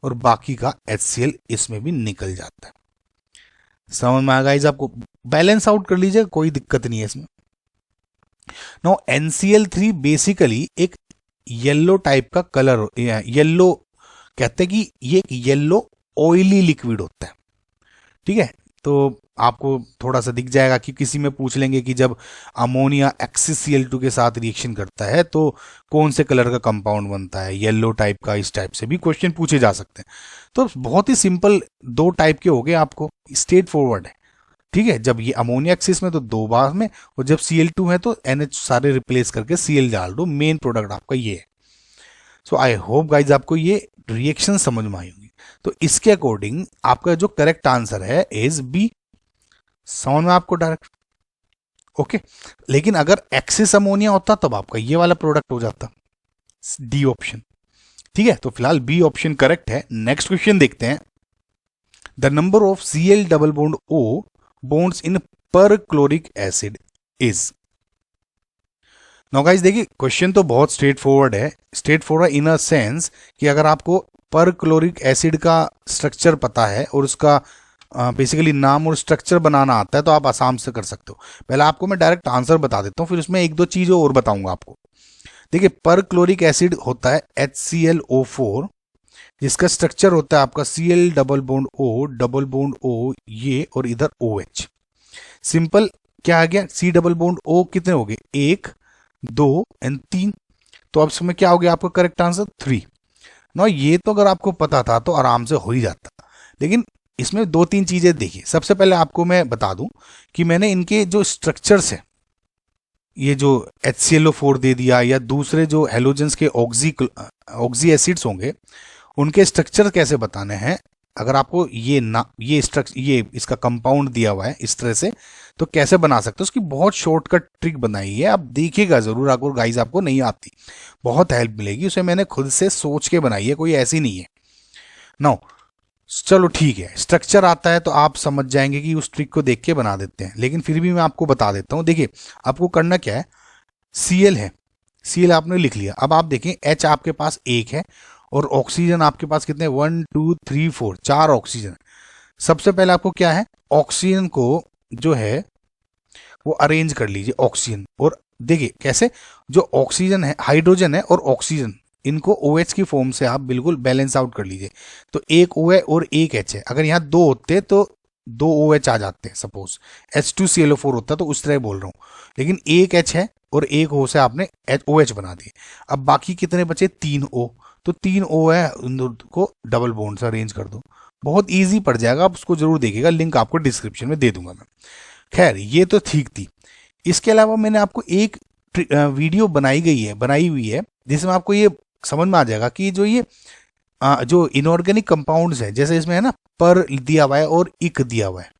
और बाकी का HCl इसमें भी निकल जाता है। समझ में आ गाइस आपको? बैलेंस आउट कर लीजिए, कोई दिक्कत नहीं है इसमें। नो NCl3 बेसिकली एक येलो टाइप का कलर, येलो कहते हैं कि ये एक येलो ऑयली लिक्विड होता है, ठीक है। तो आपको थोड़ा सा दिख जाएगा कि किसी में पूछ लेंगे कि जब अमोनिया XCl2 के साथ रिएक्शन करता है तो कौन से कलर का कंपाउंड बनता है, येलो टाइप का, इस टाइप से भी क्वेश्चन पूछे जा सकते हैं। तो बहुत ही सिंपल, दो टाइप के हो गए, आपको स्ट्रेट फॉरवर्ड है, ठीक है। जब ये अमोनिया एक्सिस में तो दो बार में, और जब Cl2 है तो NH सारे रिप्लेस करके Cl डाल दो, मेन प्रोडक्ट आपका ये है। सो आई होप गाइज आपको ये रिएक्शन समझ में आई होगी। तो इसके अकॉर्डिंग आपका जो करेक्ट आंसर है इज बी। समझ में आपको डायरेक्ट? ओके। लेकिन अगर एक्सिस अमोनिया होता तब आपका ये वाला प्रोडक्ट हो जाता, डी ऑप्शन, ठीक है। तो फिलहाल बी ऑप्शन करेक्ट है। नेक्स्ट क्वेश्चन देखते हैं। The number of Cl double bond O bonds in perchloric acid is. No guys देखिए, क्वेश्चन तो बहुत स्ट्रेट फॉरवर्ड है। Straightforward in a sense कि अगर आपको पर क्लोरिक एसिड का स्ट्रक्चर पता है और उसका बेसिकली नाम और स्ट्रक्चर बनाना आता है तो आप आसाम से कर सकते हो। पहले आपको मैं डायरेक्ट आंसर बता देता हूँ, फिर उसमें एक दो चीज़ें और बताऊंगा आपको। देखिए, पर क्लोरिक एसिड होता है HClO4, जिसका स्ट्रक्चर होता है आपका Cl double bond O double bond O ये, और इधर OH। सिंपल क्या आ गया, C डबल बॉन्ड O कितने हो गए, 1 2 एंड 3। तो अब इसमें क्या हो गया आपका करेक्ट आंसर 3 ना। ये तो अगर आपको पता था तो आराम से हो ही जाता, लेकिन इसमें दो तीन चीजें देखिए। सबसे पहले आपको मैं बता दूं कि मैंने इनके जो स्ट्रक्चर्स है, ये जो HClO4 दे दिया या दूसरे जो हेलोजेंस के ऑक्सी एसिड्स होंगे, उनके स्ट्रक्चर कैसे बताने हैं। अगर आपको ये स्ट्रक्चर, ये इसका कंपाउंड दिया हुआ है इस तरह से, तो कैसे बना सकते हो, उसकी बहुत शॉर्टकट ट्रिक बनाई है, आप देखिएगा जरूर। अगर गाइस आपको नहीं आती, बहुत हेल्प मिलेगी, उसे मैंने खुद से सोच के बनाई है, कोई ऐसी नहीं है। नाउ चलो ठीक है, स्ट्रक्चर आता है तो आप समझ जाएंगे कि उस ट्रिक को देख के बना देते हैं, लेकिन फिर भी मैं आपको बता देता हूं। देखिए, आपको करना क्या है, Cl है, Cl आपने लिख लिया। अब आप देखें H आपके पास एक है और ऑक्सीजन आपके पास कितने, 1 2 3 4, 4 ऑक्सीजन। सबसे पहले आपको क्या है, ऑक्सीजन को जो है वो अरेंज कर लीजिए, ऑक्सीजन। और देखिए कैसे, जो ऑक्सीजन है, हाइड्रोजन है और ऑक्सीजन, इनको OH की फॉर्म से आप बिल्कुल बैलेंस आउट कर लीजिए। तो एक O है और एक H है। अगर यहाँ दो होते तो दो OH आ जाते हैं, सपोज H2Cl4 होता तो उस तरह बोल रहा हूँ, लेकिन एक H है और एक O से आपने OH बना दिए। अब बाकी कितने बचे, 3 O। तो 3 O है, उन दो को डबल बॉन्ड से अरेंज कर दो, बहुत ईजी पड़ जाएगा। आप उसको जरूर देखिएगा, लिंक आपको डिस्क्रिप्शन में दे दूंगा मैं। खैर ये तो ठीक थी। इसके अलावा मैंने आपको एक वीडियो बनाई हुई है जिसमें आपको ये समझ में आ जाएगा कि जो ये जो इनऑर्गेनिक कंपाउंड्स है, जैसे इसमें है ना पर दिया हुआ है और इक दिया हुआ है,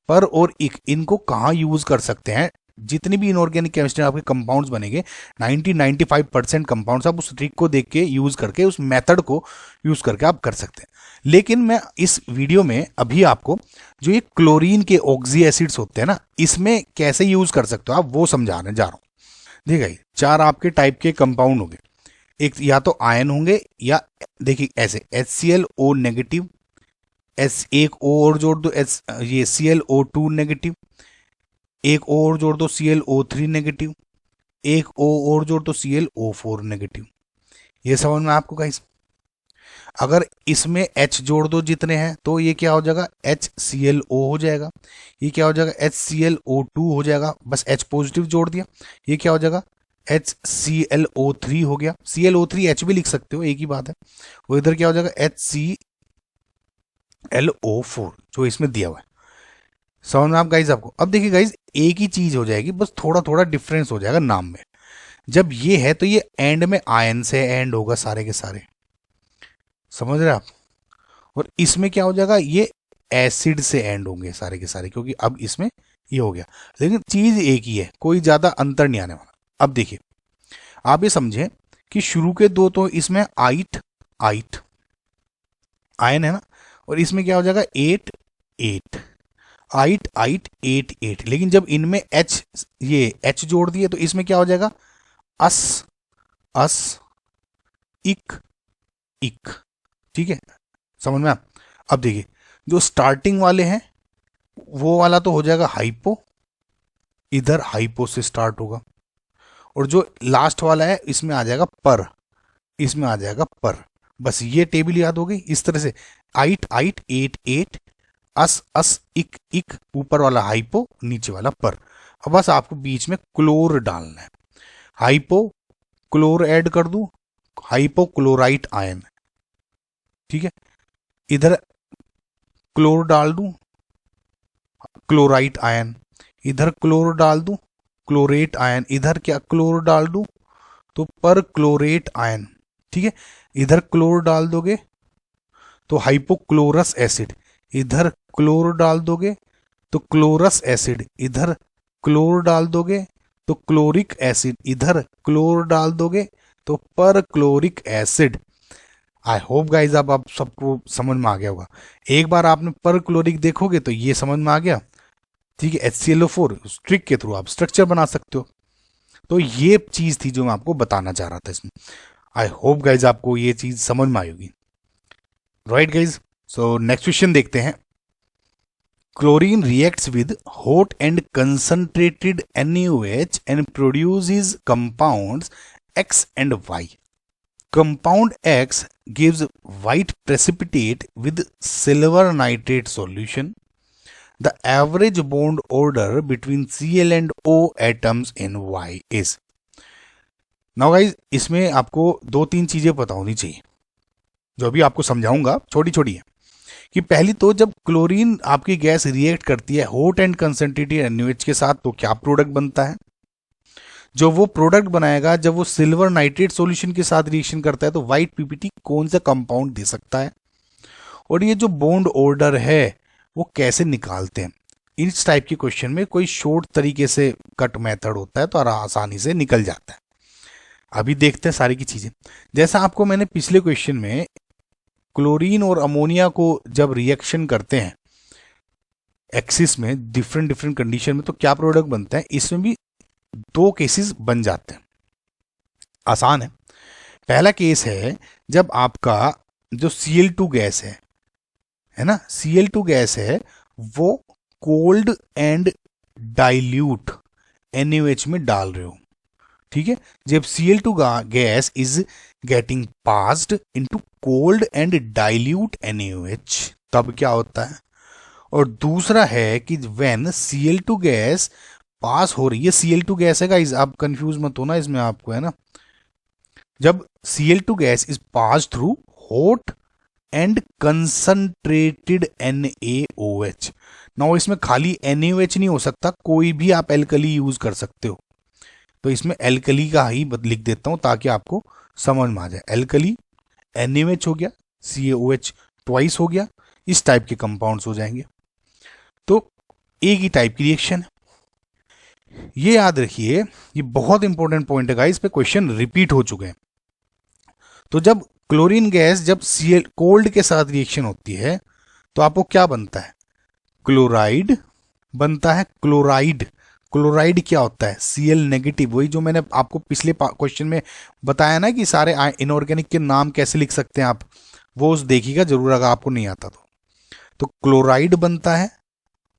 पर और इक, इनको कहाँ यूज कर सकते हैं। जितनी भी इनऑर्गेनिक केमिस्ट्री आपके कंपाउंड्स बनेंगे, 90-95% कंपाउंड्स आप उस ट्रिक को देख के यूज करके, उस मेथड को यूज करके आप कर सकते हैं। लेकिन मैं इस वीडियो में अभी आपको जो ये क्लोरीन के ऑक्सी एसिड्स होते हैं ना, इसमें कैसे यूज कर सकते हो आप, वो समझाने जा रहा हूँ। देखिए, 4 आपके टाइप के कंपाउंड होंगे, एक या तो आयन होंगे, या देखिए ऐसे HClO नेगेटिव, एक O और जोड़ दो, ये ClO2 नेगेटिव, एक O और जोड़ दो ClO3 नेगेटिव, एक O और जोड़ दो ClO4 नेगेटिव। ये समझ में आपको गाइस? अगर इसमें H जोड़ दो जितने हैं तो ये क्या हो जाएगा, HClO हो जाएगा। ये क्या हो जाएगा, HClO2 हो जाएगा, बस H पॉजिटिव जोड़ दिया। ये क्या हो जाएगा, HClO3 हो गया। ClO3 H भी लिख सकते हो, एक ही बात है। वो इधर क्या हो जाएगा, HClO4 जो इसमें दिया हुआ है। समझ में आप गाइज आपको? अब देखिए गाइज, एक ही चीज हो जाएगी, बस थोड़ा थोड़ा डिफरेंस हो जाएगा नाम में। जब ये है तो ये एंड में आयन से एंड होगा सारे के सारे, समझ रहे आप। और इसमें क्या हो जाएगा, ये एसिड से एंड होंगे सारे के सारे, क्योंकि अब इसमें ये हो गया। लेकिन चीज एक ही है, कोई ज्यादा अंतर नहीं आने वाला। अब देखिए आप ये समझे कि शुरू के दो तो इसमें आइट आइट आयन है ना, और इसमें क्या हो जाएगा 8 8 आइट आइट 8 8। लेकिन जब इनमें एच, ये एच जोड़ दिए तो इसमें क्या हो जाएगा अस अस इक इक। ठीक है, समझ में। अब देखिए जो स्टार्टिंग वाले हैं वो वाला तो हो जाएगा हाइपो, इधर हाइपो से स्टार्ट होगा। और जो लास्ट वाला है इसमें आ जाएगा पर, इसमें आ जाएगा पर। बस ये टेबल याद हो गई इस तरह से, आइट आइट 8 8 अस अस इक इक, ऊपर वाला हाइपो नीचे वाला पर। अब बस आपको बीच में क्लोर डालना है, हाइपो क्लोर ऐड कर दूं, हाइपोक्लोराइट आयन। ठीक है, इधर क्लोर डाल दूं क्लोराइट आयन, इधर क्लोर डाल दूं क्लोरेट आयन, इधर क्या क्लोर डाल दूं तो पर क्लोरेट आयन। ठीक है, इधर क्लोर डाल दोगे तो हाइपोक्लोरस एसिड, इधर क्लोर डाल दोगे तो क्लोरस एसिड, इधर क्लोर डाल दोगे तो क्लोरिक एसिड, इधर क्लोर डाल दोगे तो perchloric acid. I hope guys अब आप सबको समझ में आ गया होगा। एक बार आपने पर क्लोरिक देखोगे तो ये समझ में आ गया। ठीक है, HClO4 ट्रिक के थ्रू आप स्ट्रक्चर बना सकते हो। तो ये चीज थी जो मैं आपको बताना चाह रहा था इसमें। आई होप गाइज आपको ये चीज समझ में आई होगी। राइट गाइज, सो नेक्स्ट क्वेश्चन देखते हैं। Chlorine reacts with hot and concentrated NaOH and produces compounds X and Y. Compound X gives white precipitate with silver nitrate solution. The average bond order between Cl and O atoms in Y is. Now guys, इसमें आपको दो तीन चीजें पता होनी चाहिए जो अभी आपको समझाऊंगा, छोटी छोटी है। कि पहली तो जब क्लोरीन आपकी गैस रिएक्ट करती है हॉट एंड कंसंट्रेटेड NaOH के साथ तो क्या प्रोडक्ट बनता है। जो वो प्रोडक्ट बनाएगा जब वो सिल्वर नाइट्रेट सॉल्यूशन के साथ रिएक्शन करता है तो व्हाइट पीपीटी कौन सा कंपाउंड दे सकता है। और ये जो बॉन्ड ऑर्डर है वो कैसे निकालते हैं। इस टाइप के क्वेश्चन में कोई शॉर्ट तरीके से कट मेथड होता है तो आसानी से निकल जाता है। अभी देखते हैं सारी की चीजें। जैसा आपको मैंने पिछले क्वेश्चन में क्लोरीन और अमोनिया को जब रिएक्शन करते हैं एक्सिस में डिफरेंट डिफरेंट कंडीशन में तो क्या प्रोडक्ट बनता है, इसमें भी दो केसेस बन जाते हैं। आसान है। पहला केस है जब आपका जो Cl2 गैस है ना, Cl2 गैस है वो कोल्ड एंड डाइल्यूट NaOH में डाल रहे हो। ठीक है, जब Cl2 gas is getting passed into cold and dilute NaOH तब क्या होता है। और दूसरा है कि व्हेन Cl2 गैस पास हो रही है, Cl2 गैस है गाइस, आप कंफ्यूज मत होना इसमें आपको, है ना। जब Cl2 gas is pass through hot and concentrated NaOH। ना इसमें खाली NaOH नहीं हो सकता, कोई भी आप एल्कली यूज कर सकते हो। तो इसमें एल्कली का ही लिख देता हूं ताकि आपको समझ में आ जाए। एल्कली NaOH हो गया, CaOH ट्वाइस हो गया, इस टाइप के कंपाउंड्स हो जाएंगे। तो एक ही टाइप की रिएक्शन है, ये याद रखिए। ये बहुत इंपॉर्टेंट पॉइंट है गाइस, पे क्वेश्चन रिपीट हो चुके हैं। तो जब क्लोरीन गैस जब Cl कोल्ड के साथ रिएक्शन होती है तो आपको क्या बनता है, क्लोराइड बनता है। क्लोराइड क्लोराइड क्या होता है, Cl नेगेटिव। वही जो मैंने आपको पिछले क्वेश्चन में बताया ना कि सारे इनऑर्गेनिक के नाम कैसे लिख सकते हैं आप, वो उस देखिएगा जरूर अगर आपको नहीं आता तो क्लोराइड बनता है।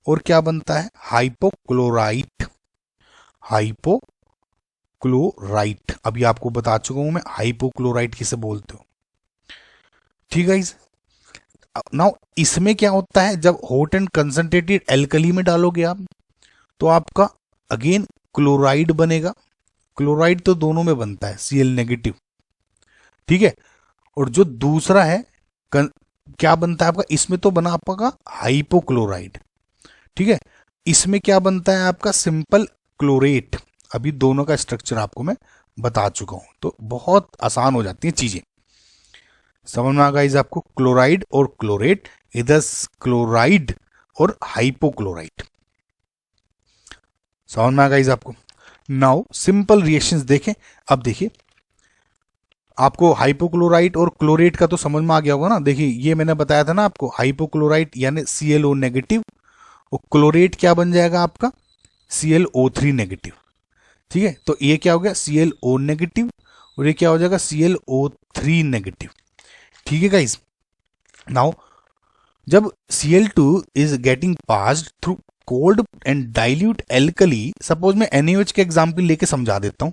और क्या बनता है, हाइपोक्लोराइट। हाइपोक्लोराइट अभी आपको बता चुका हूं मैं हाइपोक्लोराइट किसे बोलते हो। ठीक है, नाउ इसमें क्या होता है जब हॉट एंड कंसंट्रेटेड एल्कली में डालोगे आप तो आपका अगेन क्लोराइड बनेगा। क्लोराइड तो दोनों में बनता है, Cl नेगेटिव। ठीक है, और जो दूसरा है क्या बनता है आपका, इसमें तो बना आपका हाइपोक्लोराइड। ठीक है, इसमें क्या बनता है आपका सिंपल क्लोरेट। अभी दोनों का स्ट्रक्चर आपको मैं बता चुका हूं, तो बहुत आसान हो जाती हैं चीजें। समझ में आ गाइस आपको? क्लोराइड और क्लोरेट, इधर क्लोराइड और हाइपोक्लोराइट। समझ में आ गाइस आपको? नाउ सिंपल रिएक्शंस देखें। अब देखिए, आपको हाइपोक्लोराइट और क्लोरेट का तो समझ में आ गया होगा ना। देखिए ये मैंने बताया था ना आपको, हाइपोक्लोराइट यानी ClO नेगेटिव, और क्लोरेट क्या बन जाएगा आपका, ClO3 नेगेटिव। ठीक है, तो ये क्या हो गया, ClO नेगेटिव, और ये क्या हो जाएगा, ClO3 नेगेटिव। ठीक है गाइस। नाउ जब Cl2 is getting passed through cold and dilute alkali, suppose मैं NaOH के एग्जाम्पल लेके समझा देता हूं।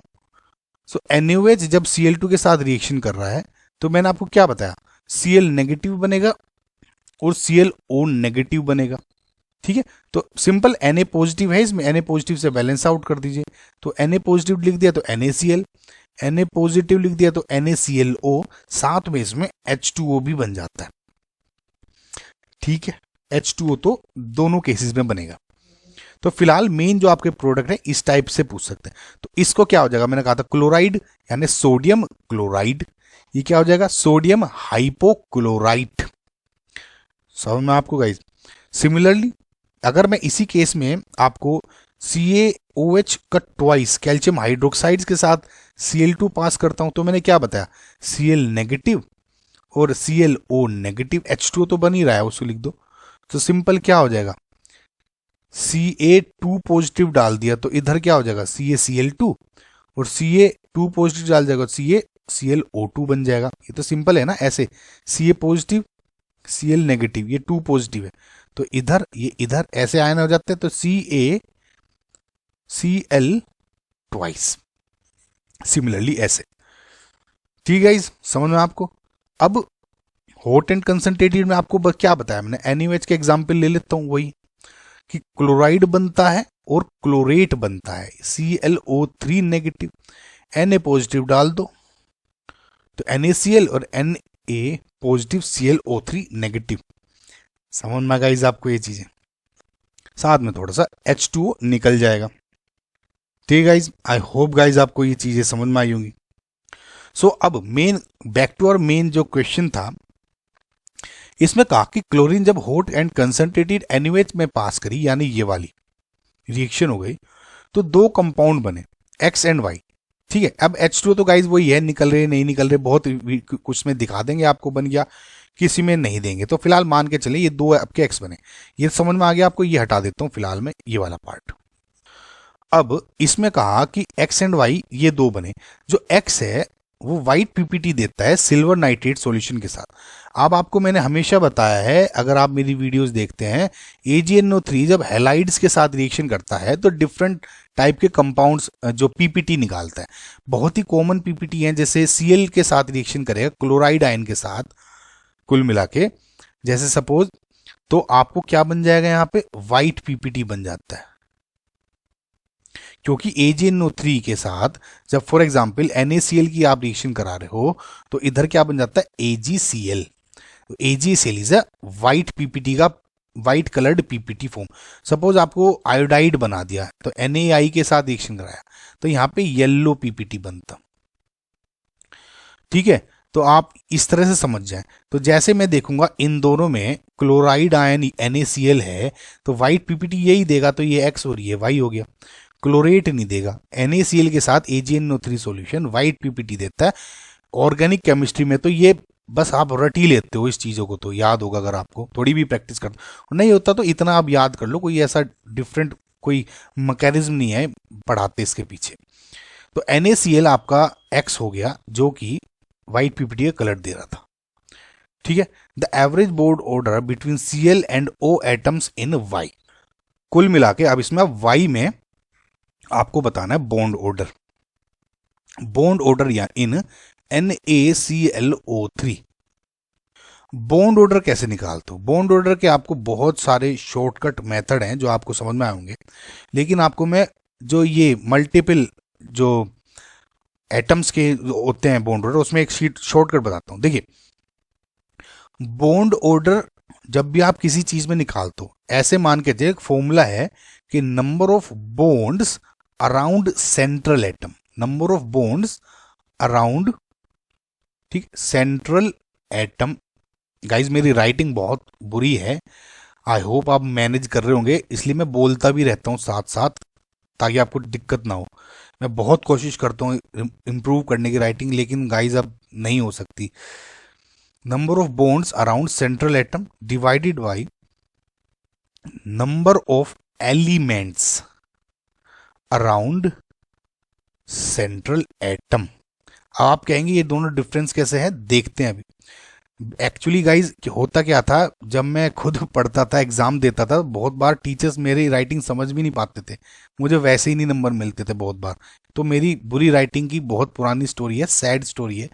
सो NaOH जब Cl2 के साथ रिएक्शन कर रहा है, तो मैंने आपको क्या बताया, Cl नेगेटिव बनेगा और ClO नेगेटिव बनेगा। ठीक है, तो सिंपल Na पॉजिटिव है, इसमें Na पॉजिटिव से बैलेंस आउट कर दीजिए। तो Na पॉजिटिव लिख दिया तो NaCl, Na पॉजिटिव लिख दिया तो NaClO, साथ में इसमें H2O भी बन जाता है। ठीक है, H2O तो दोनों केसेस में बनेगा। तो फिलहाल मेन जो आपके प्रोडक्ट है इस टाइप से पूछ सकते हैं। तो इसको क्या हो जाएगा, मैंने कहा था क्लोराइड यानी सोडियम क्लोराइड, ये क्या हो जाएगा, सोडियम हाइपोक्लोराइट। समझ में आपको गाइस? सिमिलरली अगर मैं इसी केस में आपको CaOH का ट्वाइस कैल्शियम हाइड्रोक्साइड्स के साथ Cl2 पास करता हूं, तो मैंने क्या बताया, Cl नेगेटिव और ClO नेगेटिव, H2O तो बन ही रहा है, उसको लिख दो। तो सिंपल क्या हो जाएगा, Ca2 पॉजिटिव डाल दिया तो इधर क्या हो जाएगा, CaCl2, और Ca2 पॉजिटिव डाल जाएगा CaClO2 बन जाएगा। ये तो सिंपल है ना, ऐसे Ca पॉजिटिव Cl नेगेटिव, ये 2 पॉजिटिव है, तो इधर ये इधर ऐसे आयन हो जाते हैं, तो CaCl ट्वाइस, सिमिलरली ऐसे। ठीक है गाइस, समझ में आपको? अब हॉट एंड कंसंट्रेटेड में आपको क्या बताया मैंने, NaOH के एग्जाम्पल ले लेता हूं, वही कि क्लोराइड बनता है और क्लोरेट बनता है, ClO3 नेगेटिव, Na पॉजिटिव डाल दो तो NaCl और Na पॉजिटिव ClO3 नेगेटिव। समझ में गाइस आपको ये चीजें? साथ में थोड़ा सा H2O निकल जाएगा। ठीक है गाइस, आई होप गाइस आपको ये चीजें समझ में आई होंगी। सो अब main back to our main जो क्वेश्चन था, इसमें कहा कि क्लोरीन जब हॉट एंड कंसंट्रेटेड NaOH में पास करी, यानी ये वाली रिएक्शन हो गई, तो 2 कंपाउंड बने X एंड Y। ठीक है, अब H2O तो गाइस वही है, निकल रहे नहीं निकल रहे, बहुत कुछ में दिखा देंगे आपको बन गया, किसी में नहीं देंगे। तो फिलहाल मान के चले ये 2 आपके X बने, ये समझ में आ गया आपको, ये हटा देता हूं फिलहाल में ये वाला पार्ट। अब इसमें कहा कि X एंड Y ये 2 बने, जो X है वो व्हाइट PPT देता है सिल्वर नाइट्रेट सॉल्यूशन के साथ। अब आपको मैंने हमेशा बताया है, अगर आप मेरी वीडियोस देखते हैं, AgNO3 जब हैलाइड्स के साथ रिएक्शन करता है तो डिफरेंट टाइप के कंपाउंड्स जो PPT निकालता है। बहुत ही कॉमन PPT हैं, जैसे Cl के साथ रिएक्शन करेगा क्लोराइड आयन के साथ, कुल मिला के जैसे सपोज, तो आपको क्या बन जाएगा, यहाँ पे व्हाइट PPT बन जाता है, क्योंकि AgNO3 के साथ जब फॉर एग्जांपल NaCl की आप रिएक्शन करा रहे हो, तो इधर क्या बन जाता है, AgCl। तो AgCl is a white PPT का, white coloured PPT form. Suppose आपको आयोडाइड बना दिया, तो NaI के साथ रिएक्शन कराया, तो यहाँ पे येलो PPT बनता। ठीक है, तो आप इस तरह से समझ जाएं। तो जैसे मैं देखूंगा इन दोनों में क्लोराइड आयन NaCl है, तो व्हाइट PPT यही देगा, तो ये X और ये Y हो गया। क्लोरेट नहीं देगा, NaCl के साथ AgNO3 सॉल्यूशन व्हाइट PPT देता है। ऑर्गेनिक केमिस्ट्री में तो ये बस आप रट ही लेते हो इस चीज़ों को, तो याद होगा अगर आपको थोड़ी भी प्रैक्टिस करते नहीं होता तो इतना आप याद कर लो, कोई ऐसा डिफरेंट कोई मैकेनिज्म नहीं है पढ़ाते इसके पीछे। तो NaCl आपका X हो गया, जो कि व्हाइट PPT का कलर दे रहा था। ठीक है, the average bond order between Cl and O atoms in Y। कुल मिला के अब इसमें Y में आपको बताना है बॉन्ड ऑर्डर, बॉन्ड ऑर्डर या इन NaClO3। बॉन्ड ऑर्डर कैसे निकालते हो? बॉन्ड ऑर्डर के आपको बहुत सारे शॉर्टकट मेथड हैं जो आपको समझ में आएंगे, लेकिन आपको मैं जो ये मल्टीपल जो एटम्स के होते हैं बॉन्ड ऑर्डर, उसमें एक शॉर्टकट बताता हूं। देखिए, बॉन्ड ऑर्डर जब भी आप किसी चीज में निकालते हो, ऐसे मान के एक फॉर्मूला है कि number of bonds around central atom, number of bonds around, ठीक, सेंट्रल एटम। गाइज मेरी राइटिंग बहुत बुरी है, आई होप आप मैनेज कर रहे होंगे, इसलिए मैं बोलता भी रहता हूँ साथ साथ ताकि आपको दिक्कत ना हो। मैं बहुत कोशिश करता हूँ इम्प्रूव करने की राइटिंग, लेकिन गाइज अब नहीं हो सकती। Number of bonds around central atom divided by number of elements around central atom. अब आप कहेंगे ये दोनों डिफरेंस कैसे है, देखते हैं अभी। एक्चुअली गाइज होता क्या था, जब मैं खुद पढ़ता था, एग्जाम देता था, बहुत बार टीचर्स मेरी राइटिंग समझ भी नहीं पाते थे, मुझे वैसे ही नहीं नंबर मिलते थे बहुत बार। तो मेरी बुरी राइटिंग की बहुत पुरानी स्टोरी है, सैड स्टोरी है।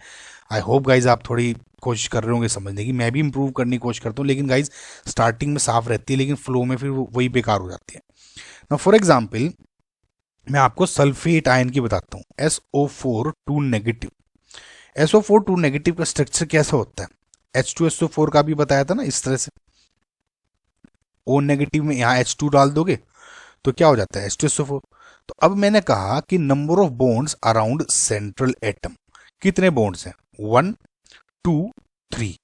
आई होप गाइज आप थोड़ी कोशिश कर रहे होंगे समझने की, मैं भी इंप्रूव करने की कोशिश करता हूँ, लेकिन गाइज स्टार्टिंग में साफ रहती है, लेकिन फ्लो में फिर वही बेकार हो जाती है ना। फॉर एग्जाम्पल मैं आपको सल्फेट आयन की बताता हूँ, SO4 2 नेगेटिव। SO4 2 नेगेटिव का स्ट्रक्चर कैसा होता है, H2SO4 का भी बताया था ना, इस तरह से O नेगेटिव में यहाँ H2 डाल दोगे तो क्या हो जाता है, H2SO4। तो अब मैंने कहा कि number of bonds around central atom, कितने बॉन्ड्स हैं, 1 2 3,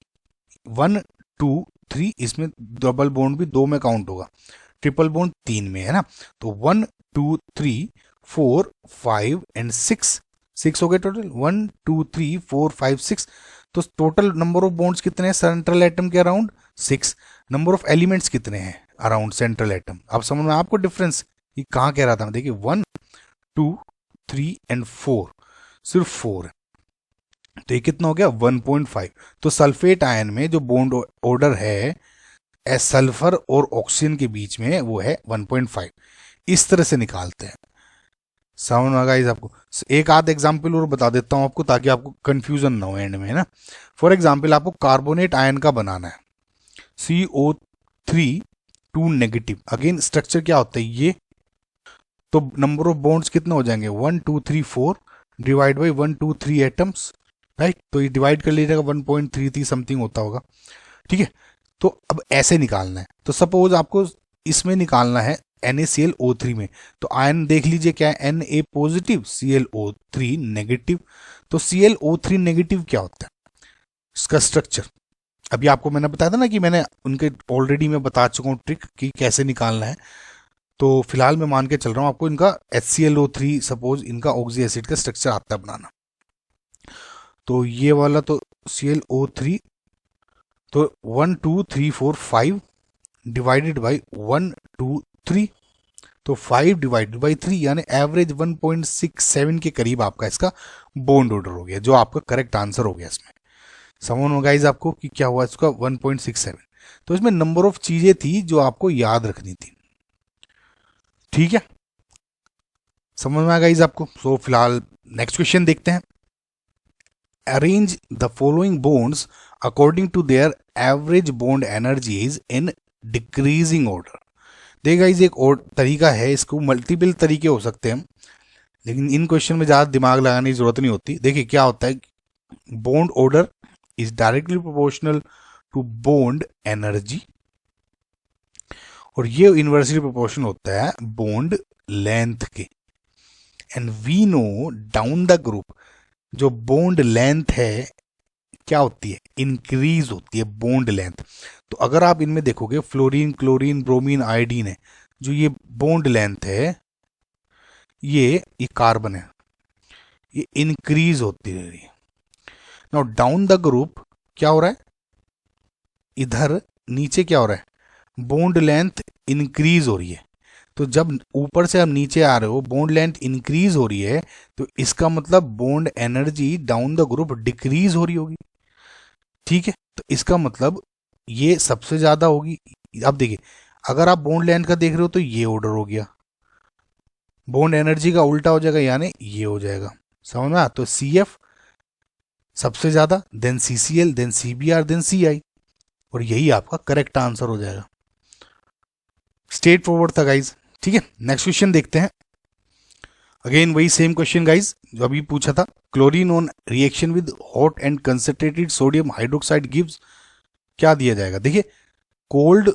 1 2 3, इसमें डबल बॉन्ड भी 2 में काउंट होगा, ट्रिपल बॉन्ड 3 में है ना। तो 1 2 3 4 5 एंड 6, 6 हो गए टोटल, 1 2 3 4 5 6। तो टोटल नंबर ऑफ बॉन्ड्स कितने हैं सेंट्रल एटम के अराउंड, 6। नंबर ऑफ एलिमेंट्स कितने हैं अराउंड सेंट्रल एटम। अब समझ में आपको डिफरेंस, ये कहाँ कह रहा था मैं, देखिए 1 2 3 एंड 4, सिर्फ 4 है, तो ये कितना हो गया 1.5। तो सल्फेट आयन में जो बॉन्ड ऑर्डर है सल्फर और ऑक्सीजन के बीच में वो है 1.5। इस तरह से निकालते हैं। समझ में गाइस आपको। एक आध एग्जाम्पल और बता देता हूं आपको ताकि आपको कंफ्यूजन ना हो एंड में, है ना। फॉर एग्जाम्पल आपको कार्बोनेट आयन का बनाना है, CO3 2 नेगेटिव। अगेन स्ट्रक्चर क्या होता है ये, तो नंबर ऑफ बॉन्ड्स कितने हो जाएंगे 1 2 3 4 डिवाइड बाई 1 2 3 एटम्स, राइट। तो ये डिवाइड कर लीजिएगा 1.33 समथिंग होता होगा, ठीक है। तो अब ऐसे निकालना है, तो सपोज आपको इसमें निकालना है NaClO3 में, तो आयन देख लीजिए क्या है, Na पॉजिटिव ClO3 नेगेटिव। तो ClO3 नेगेटिव क्या होता है, इसका स्ट्रक्चर अभी आपको मैंने बताया था ना कि मैंने उनके ऑलरेडी मैं बता चुका हूँ ट्रिक कि कैसे निकालना है। तो फिलहाल मैं मान के चल रहा हूँ आपको इनका HClO3 सपोज इनका ऑक्सी एसिड का स्ट्रक्चर आता है बनाना। तो ये वाला तो ClO3, तो 1 2 3 4 5 डिवाइडेड बाई 1 2 3, तो 5 डिवाइडेड बाई 3 यानी एवरेज 1.67 के करीब आपका इसका बॉन्ड ऑर्डर हो गया, जो आपका करेक्ट आंसर हो गया इसमें। समझ में गाइस आपको कि क्या हुआ इसका 1.67। तो इसमें नंबर ऑफ चीजें थी जो आपको याद रखनी थी, ठीक है। समझ में आ गाइस आपको। सो फिलहाल नेक्स्ट क्वेश्चन देखते हैं। Arrange the following bonds according to their average bond energies in decreasing order. देखिए गाइस एक और तरीका है, इसको मल्टीपल तरीके हो सकते हैं, लेकिन इन क्वेश्चन में ज़्यादा दिमाग लगाने की जरूरत नहीं होती। देखिए क्या होता है, bond order is directly proportional to bond energy, और ये इन्वर्सली प्रोपोर्शनल होता है बॉन्ड लेंथ के। And we know down the group जो बॉन्ड लेंथ है क्या होती है, इंक्रीज होती है बॉन्ड लेंथ। तो अगर आप इनमें देखोगे फ्लोरीन क्लोरीन ब्रोमीन आयोडीन है, जो ये बॉन्ड लेंथ है ये कार्बन है, ये इंक्रीज होती रह रही है। नाउ डाउन द ग्रुप क्या हो रहा है, इधर नीचे क्या हो रहा है, बॉन्ड लेंथ इंक्रीज हो रही है। तो जब ऊपर से आप नीचे आ रहे हो बॉन्ड लेंथ इंक्रीज हो रही है, तो इसका मतलब bond energy down the group decrease हो रही होगी, ठीक है। तो इसका मतलब ये सबसे ज्यादा होगी। अब देखिए अगर आप बॉन्ड लेंथ का देख रहे हो तो ये ऑर्डर हो गया, बॉन्ड एनर्जी का उल्टा हो जाएगा यानी ये हो जाएगा। समझ में। तो CF सबसे ज्यादा, then CCl, then CBr, then CI, और यही आपका करेक्ट आंसर हो जाएगा। स्ट्रेट फॉरवर्ड था गाइज, ठीक है। नेक्स्ट क्वेश्चन देखते हैं। अगेन वही सेम क्वेश्चन गाइज जो अभी पूछा था। Chlorine on reaction with hot and concentrated sodium hydroxide gives, क्या दिया जाएगा। देखिए कोल्ड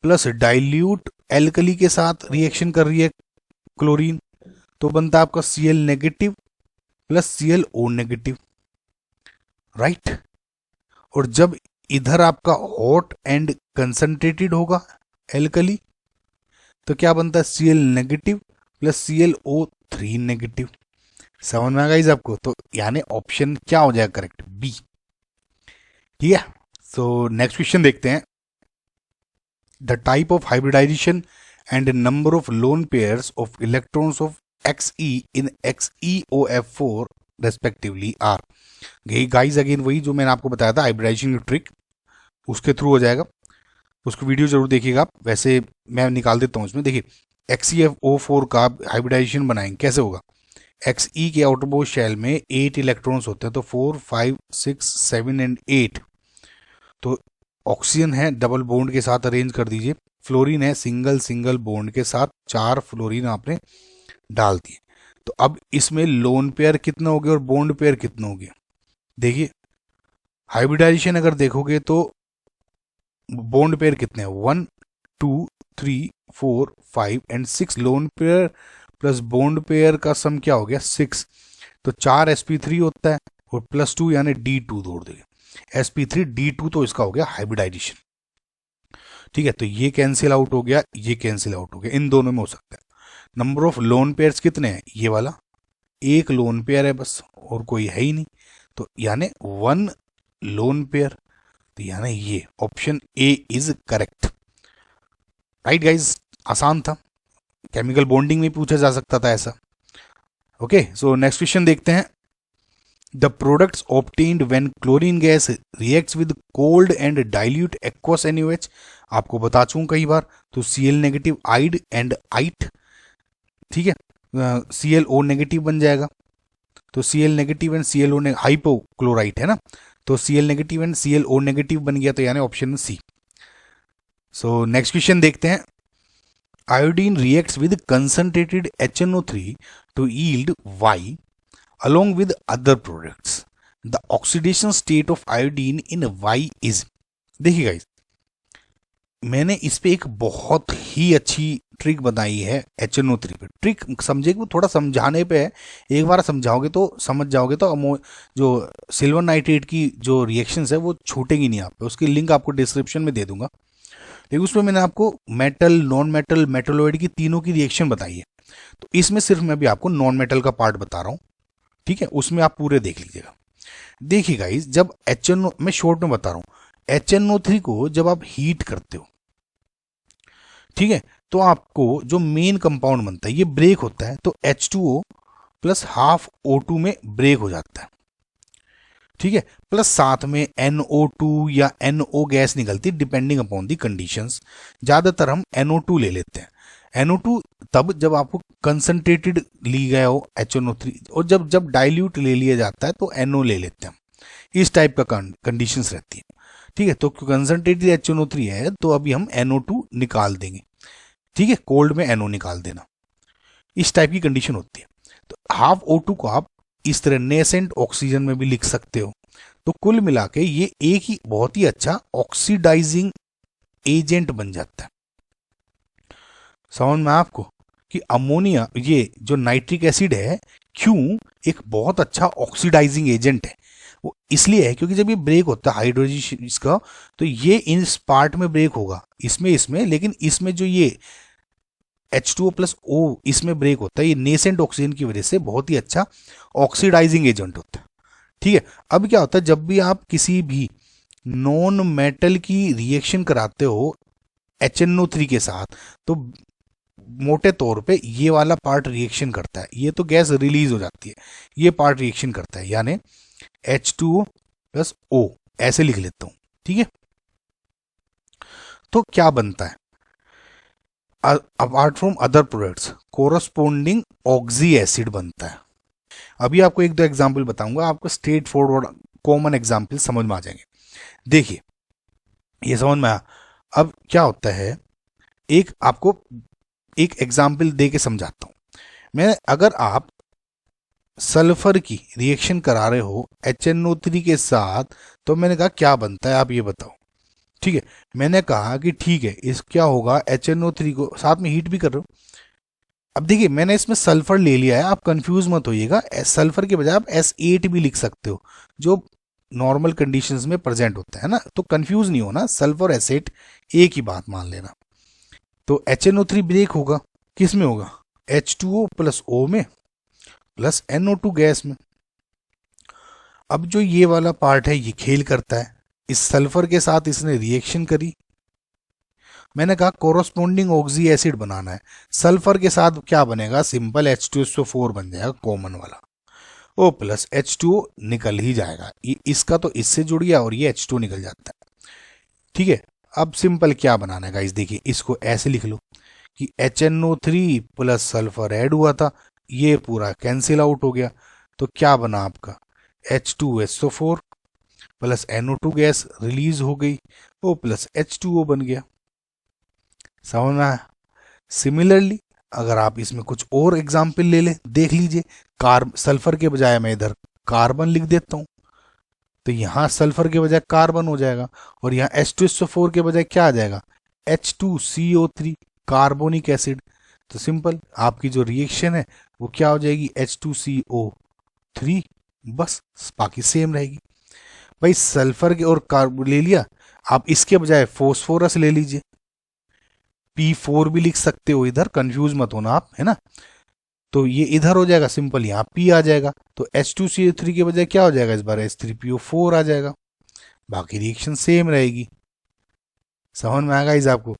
प्लस डाइल्यूट एल्कली के साथ रिएक्शन कर रही है क्लोरीन, तो बनता है आपका Cl negative plus ClO negative, right. और जब इधर आपका हॉट एंड कंसंट्रेटेड होगा एल्कली, तो क्या बनता है Cl negative plus ClO3 negative. समझ में आ गई आपको? तो यानी ऑप्शन क्या हो जाएगा करेक्ट? बी। ठीक है, सो नेक्स्ट क्वेश्चन देखते हैं। The type of hybridization and number of lone pairs of electrons of Xe in XeOF4 respectively are. Guys again वही जो मैंने आपको बताया था हाइब्रिडाइजेशन की ट्रिक, उसके थ्रू हो जाएगा, उसको वीडियो जरूर देखिएगा आप। वैसे मैं निकाल देता हूँ इसमें, देखिए XeO4 का हाइब्रिडाइजेशन बनाएंगे कैसे होगा। Xe के आउटरमोस्ट शेल में 8 इलेक्ट्रॉन्स होते हैं, तो 4 5 6 7 एंड 8। तो ऑक्सीजन है डबल बॉन्ड के साथ अरेंज कर दीजिए, फ्लोरीन है सिंगल सिंगल बॉन्ड के साथ, 4 फ्लोरीन आपने डाल दिए। तो अब इसमें लोन पेयर कितना हो गया और बॉन्ड पेयर कितना हो गया। देखिए हाइब्रिडाइजेशन अगर देखोगे तो बॉन्ड पेयर कितने हैं, 1 2 3 4 5 and 6। Lone pair plus bond pair का सम क्या हो गया 6। तो 4 sp3 होता है और प्लस 2 यानी D2 जोड़ देंगे, sp3 D2, तो इसका हो गया हाइब्रिडाइजेशन। ठीक है, तो ये कैंसिल आउट हो गया, ये कैंसिल आउट हो गया, इन दोनों में हो सकता है। नंबर ऑफ लोन पेयर्स कितने हैं, ये वाला एक लोन पेयर है बस, और कोई है ही नहीं, तो यानी 1 लोन पेयर, तो यानी ये option A is correct. Right guys, आसान था, केमिकल बॉन्डिंग में पूछा जा सकता था ऐसा। ओके, सो नेक्स्ट क्वेश्चन देखते हैं। The products obtained when chlorine gas reacts with cold and dilute aqueous NaOH, आपको बता चुका कई बार, तो Cl negative ide and ite, ठीक है, ClO नेगेटिव बन जाएगा। तो Cl negative and ClO hypochlorite है ना, तो Cl negative and ClO negative बन गया, तो यानी option C. So next question देखते हैं। Iodine reacts with concentrated HNO3 to yield Y along with other products. The oxidation state of iodine in Y is। देखिए गाइस, मैंने इस पे एक बहुत ही अच्छी ट्रिक बताई है HNO3 पे। ट्रिक समझे कि थोड़ा समझाने पे है, एक बार समझाओगे तो समझ जाओगे, तो जो सिल्वर नाइट्रेट की जो रिएक्शंस है वो छूटेगी नहीं आप पे। उसकी लिंक आपको डिस्क्रिप्शन में दे दूंगा। लेकिन उसमें मैंने आपको मेटल, नॉन मेटल, मेटलॉइड की तीनों की रिएक्शन बताई है, तो इसमें सिर्फ मैं भी आपको नॉन मेटल का पार्ट बता रहा हूँ, ठीक है, उसमें आप पूरे देख लीजिएगा। देखिए गाइस, जब HNO, मैं शॉर्ट में बता रहा हूं, HNO3 को जब आप हीट करते हो, ठीक है, तो आपको जो मेन कंपाउंड बनता है ये ब्रेक होता है, तो H2O प्लस हाफ O2 में ब्रेक हो जाता है, ठीक है, प्लस साथ में NO2 या NO गैस निकलती है डिपेंडिंग अपॉन दी कंडीशंस। ज्यादातर हम NO2 ले लेते हैं। NO2 तब जब आपको कंसंट्रेटेड ली गया हो HNO3, और जब जब डाइल्यूट ले लिया जाता है तो NO ले लेते हैं। इस टाइप का कंडीशंस रहती है, ठीक है। तो कंसंट्रेटेड HNO3 है तो अभी हम NO2 निकाल देंगे, ठीक है, कोल्ड में NO निकाल देना, इस टाइप की कंडीशन होती है। तो हाफ O2 को आप इस तरह नेसेंट ऑक्सीजन में भी लिख सकते हो। तो कुल मिला के ये एक ही बहुत ही अच्छा ऑक्सीडाइजिंग एजेंट बन जाता है। समझ में आपको कि अमोनिया, ये जो नाइट्रिक एसिड है, क्यों एक बहुत अच्छा ऑक्सीडाइजिंग एजेंट है, वो इसलिए है क्योंकि जब ये ब्रेक होता है हाइड्रोजन इसका, तो ये इन पार्ट में ब्रेक होगा, इसमें, लेकिन इसमें जो ये H2O प्लस O इसमें ब्रेक होता है, ये नेसेंट ऑक्सीजन की वजह से बहुत ही अच्छा ऑक्सीडाइजिंग एजेंट होता है, ठीक है। अब क्या होता है, जब भी आप किसी भी नॉन मेटल की रिएक्शन कराते हो HNO3 के साथ, तो मोटे तौर पे ये वाला पार्ट रिएक्शन करता है, ये तो गैस रिलीज हो जाती है, ये पार्ट रिएक्शन करता है, यानी H2O प्लस O ऐसे लिख लेता हूं, ठीक है। तो क्या बनता है, apart from other products corresponding oxy acid बनता है। अभी आपको एक दो एग्जाम्पल बताऊंगा, आपको स्ट्रेट फॉरवर्ड कॉमन एग्जाम्पल समझ में आ जाएंगे। देखिए ये समझ में आया। अब क्या होता है, एक आपको एक एग्जाम्पल दे के समझाता हूं मैं। अगर आप सल्फर की रिएक्शन करा रहे हो HNO3 के साथ, तो मैंने कहा क्या बनता है आप ये बताओ, ठीक है। मैंने कहा कि ठीक है, इस क्या होगा, HNO3 को साथ में हीट भी कर रहे हो, अब देखिए मैंने इसमें सल्फर ले लिया है, आप कंफ्यूज मत होइएगा, सल्फर के बजाय आप S8 भी लिख सकते हो जो नॉर्मल कंडीशंस में प्रेजेंट होता है ना, तो कंफ्यूज नहीं होना, सल्फर S8 एक ही बात मान लेना। तो HNO3 ब्रेक होगा, किस में होगा, H2O प्लस O में प्लस NO2 गैस में। अब जो ये वाला पार्ट है ये खेल करता है, इस सल्फर के साथ इसने रिएक्शन करी, मैंने कहा कोरोस्पोंडिंग ऑक्सी एसिड बनाना है, सल्फर के साथ क्या बनेगा, सिंपल H2SO4 बन जाएगा कॉमन वाला, O प्लस H2O निकल ही जाएगा, इसका तो इससे जुड़ गया और ये H2 निकल जाता है। ठीक है, अब सिंपल क्या बनाना है गाइस, देखिए इसको ऐसे लिख लो कि HNO3 प्लस सल्फर ऐड हुआ था, ये पूरा कैंसिल आउट हो गया, तो क्या बना आपका H2SO4 plus NO2 gas release हो गई, O प्लस H2O बन गया। समझ में आया। सिमिलरली अगर आप इसमें कुछ और एग्जाम्पल ले लें, देख लीजिए, सल्फर के बजाय मैं इधर कार्बन लिख देता हूं, तो यहां सल्फर के बजाय कार्बन हो जाएगा, और यहाँ H2SO4 के बजाय क्या आ जाएगा, H2CO3 कार्बोनिक एसिड। तो सिंपल आपकी जो रिएक्शन है वो क्या हो जाएगी, H2CO3, बस बाकी सेम रहेगी। भाई सल्फर के और कार्बन ले लिया, आप इसके बजाय फोस्फोरस ले लीजिए, P4 भी लिख सकते हो इधर, कंफ्यूज मत होना आप, है ना। तो ये इधर हो जाएगा सिंपल, यहाँ P आ जाएगा, तो H2CO3 के बजाय क्या हो जाएगा इस बार, H3PO4 आ जाएगा, बाकी रिएक्शन सेम रहेगी। समझ में आएगा इस आपको।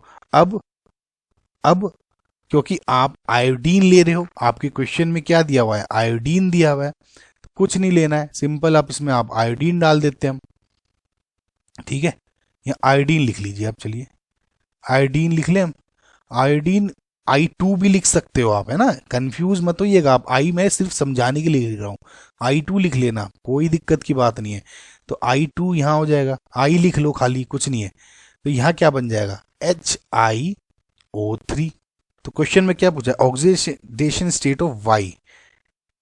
अब क्योंकि आप आयोडीन ले रहे हो, आपके क्वेश्चन में क्या दिया हुआ है, आयोडीन दिया हुआ है, तो कुछ नहीं लेना है, सिंपल आप इसमें आप आयोडीन डाल देते हैं हम। ठीक है, यहाँ आयोडीन लिख लीजिए आप, चलिए आयोडीन लिख लें हम, आयोडीन I2 भी लिख सकते हो आप, है ना, कंफ्यूज मत होइएगा आप, आई मैं सिर्फ समझाने के लिए लिख रहा हूँ, I2 लिख लेना, कोई दिक्कत की बात नहीं है। तो I2 यहाँ हो जाएगा, I लिख लो खाली, कुछ नहीं है, तो यहाँ क्या बन जाएगा HiO3। तो क्वेश्चन में क्या पूछा, ऑक्सीडेशन स्टेट ऑफ Y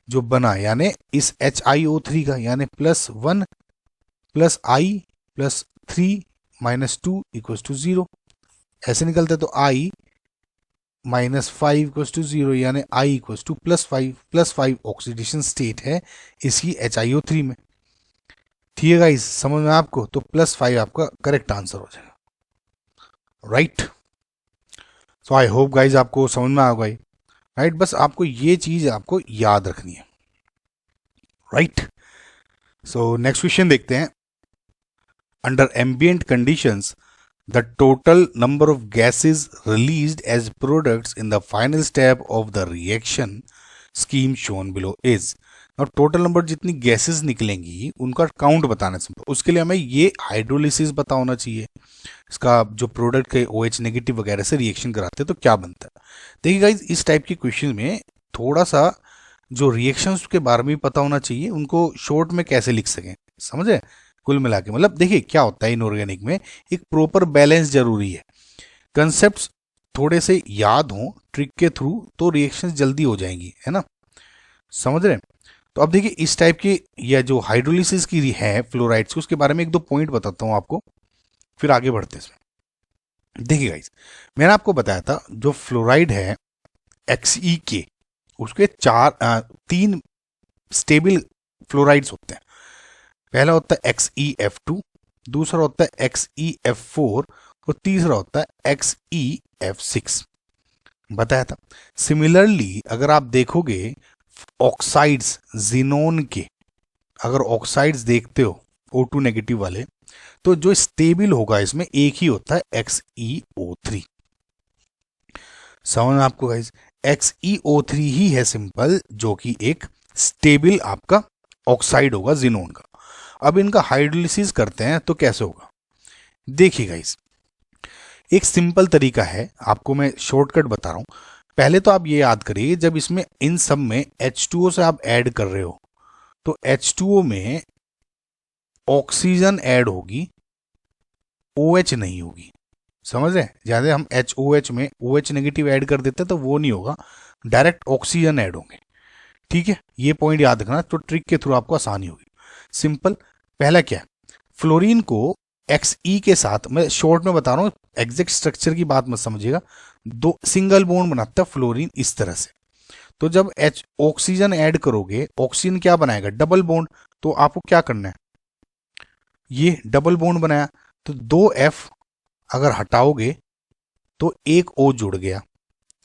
जो बना, यानी इस HiO3 का, यानी +1 plus I plus 3 minus 2 equals to 0, ऐसे निकलता है। तो I माइनस 5 इक्वल्स टू 0, यानी I equals to +5 oxidation state है इसकी HiO3 में। ठीक है गाइस, समझ में आपको, तो +5 आपका करेक्ट आंसर हो जाएगा, right. So I hope guys आपको समझ में आ गई, राइट। बस आपको ये चीज आपको याद रखनी है, राइट। सो नेक्स्ट क्वेश्चन देखते हैं। Under ambient conditions the total number of gases released as products in the final step of the reaction scheme shown below is। और टोटल नंबर जितनी गैसेस निकलेंगी उनका काउंट बताना है, उसके लिए हमें ये हाइड्रोलिसिस पता होना चाहिए, इसका जो प्रोडक्ट के OH नेगेटिव वगैरह से रिएक्शन कराते हैं तो क्या बनता है। देखिए गाइज, इस टाइप के क्वेश्चन में थोड़ा सा जो रिएक्शंस के बारे में पता होना चाहिए, उनको शॉर्ट में कैसे लिख सकें, समझे। कुल मिला के मतलब देखिए क्या होता है, इनऑर्गेनिक में एक प्रॉपर बैलेंस जरूरी है, कंसेप्ट्स थोड़े से याद हों ट्रिक के थ्रू तो रिएक्शंस जल्दी हो जाएंगी, है ना, समझ रहे हैं। तो अब देखिए इस टाइप की या जो हाइड्रोलिसिस की है फ्लोराइड्स की, उसके बारे में एक दो पॉइंट बताता हूं आपको, फिर आगे बढ़ते हैं इसमें। देखिए गाइस, मैंने आपको बताया था जो फ्लोराइड है XeK, उसके 3 स्टेबल फ्लोराइड्स होते हैं। पहला होता है XeF2, दूसरा होता है XeF4 और तीसरा होता है XeF6, बताया था। सिमिलरली अगर आप देखोगे ऑक्साइड्स जिनोन के, अगर ऑक्साइड्स देखते हो O2 नेगेटिव वाले, तो जो स्टेबल होगा इसमें एक ही होता है XeO3। समझ आपको गाइस, XeO3 ही है सिंपल जो कि एक स्टेबल आपका ऑक्साइड होगा जिनोन का। अब इनका हाइड्रोलिसिस करते हैं तो कैसे होगा, देखिए गाइस, एक सिंपल तरीका है, आपको मैं शॉर्टकट बता रहा हूं। पहले तो आप ये याद करिए, जब इसमें इन सब में H2O से आप ऐड कर रहे हो तो H2O में ऑक्सीजन ऐड होगी, OH नहीं होगी, समझ रहे हैं। ज्यादा हम HOH में OH नेगेटिव ऐड कर देते तो वो नहीं होगा, डायरेक्ट ऑक्सीजन ऐड होंगे। ठीक है, ये पॉइंट याद रखना, तो ट्रिक के थ्रू आपको आसानी होगी। सिंपल, पहला क्या है, फ्लोरीन को Xe के साथ, मैं शॉर्ट में बता रहा हूं, एग्जैक्ट स्ट्रक्चर की बात मत समझिएगा, 2 सिंगल बॉन्ड बनाता है फ्लोरीन इस तरह से, तो जब H ऑक्सीजन ऐड करोगे, ऑक्सीजन क्या बनाएगा, डबल बॉन्ड। तो आपको क्या करना है, ये डबल बॉन्ड बनाया, तो 2F अगर हटाओगे तो एक O जुड़ गया।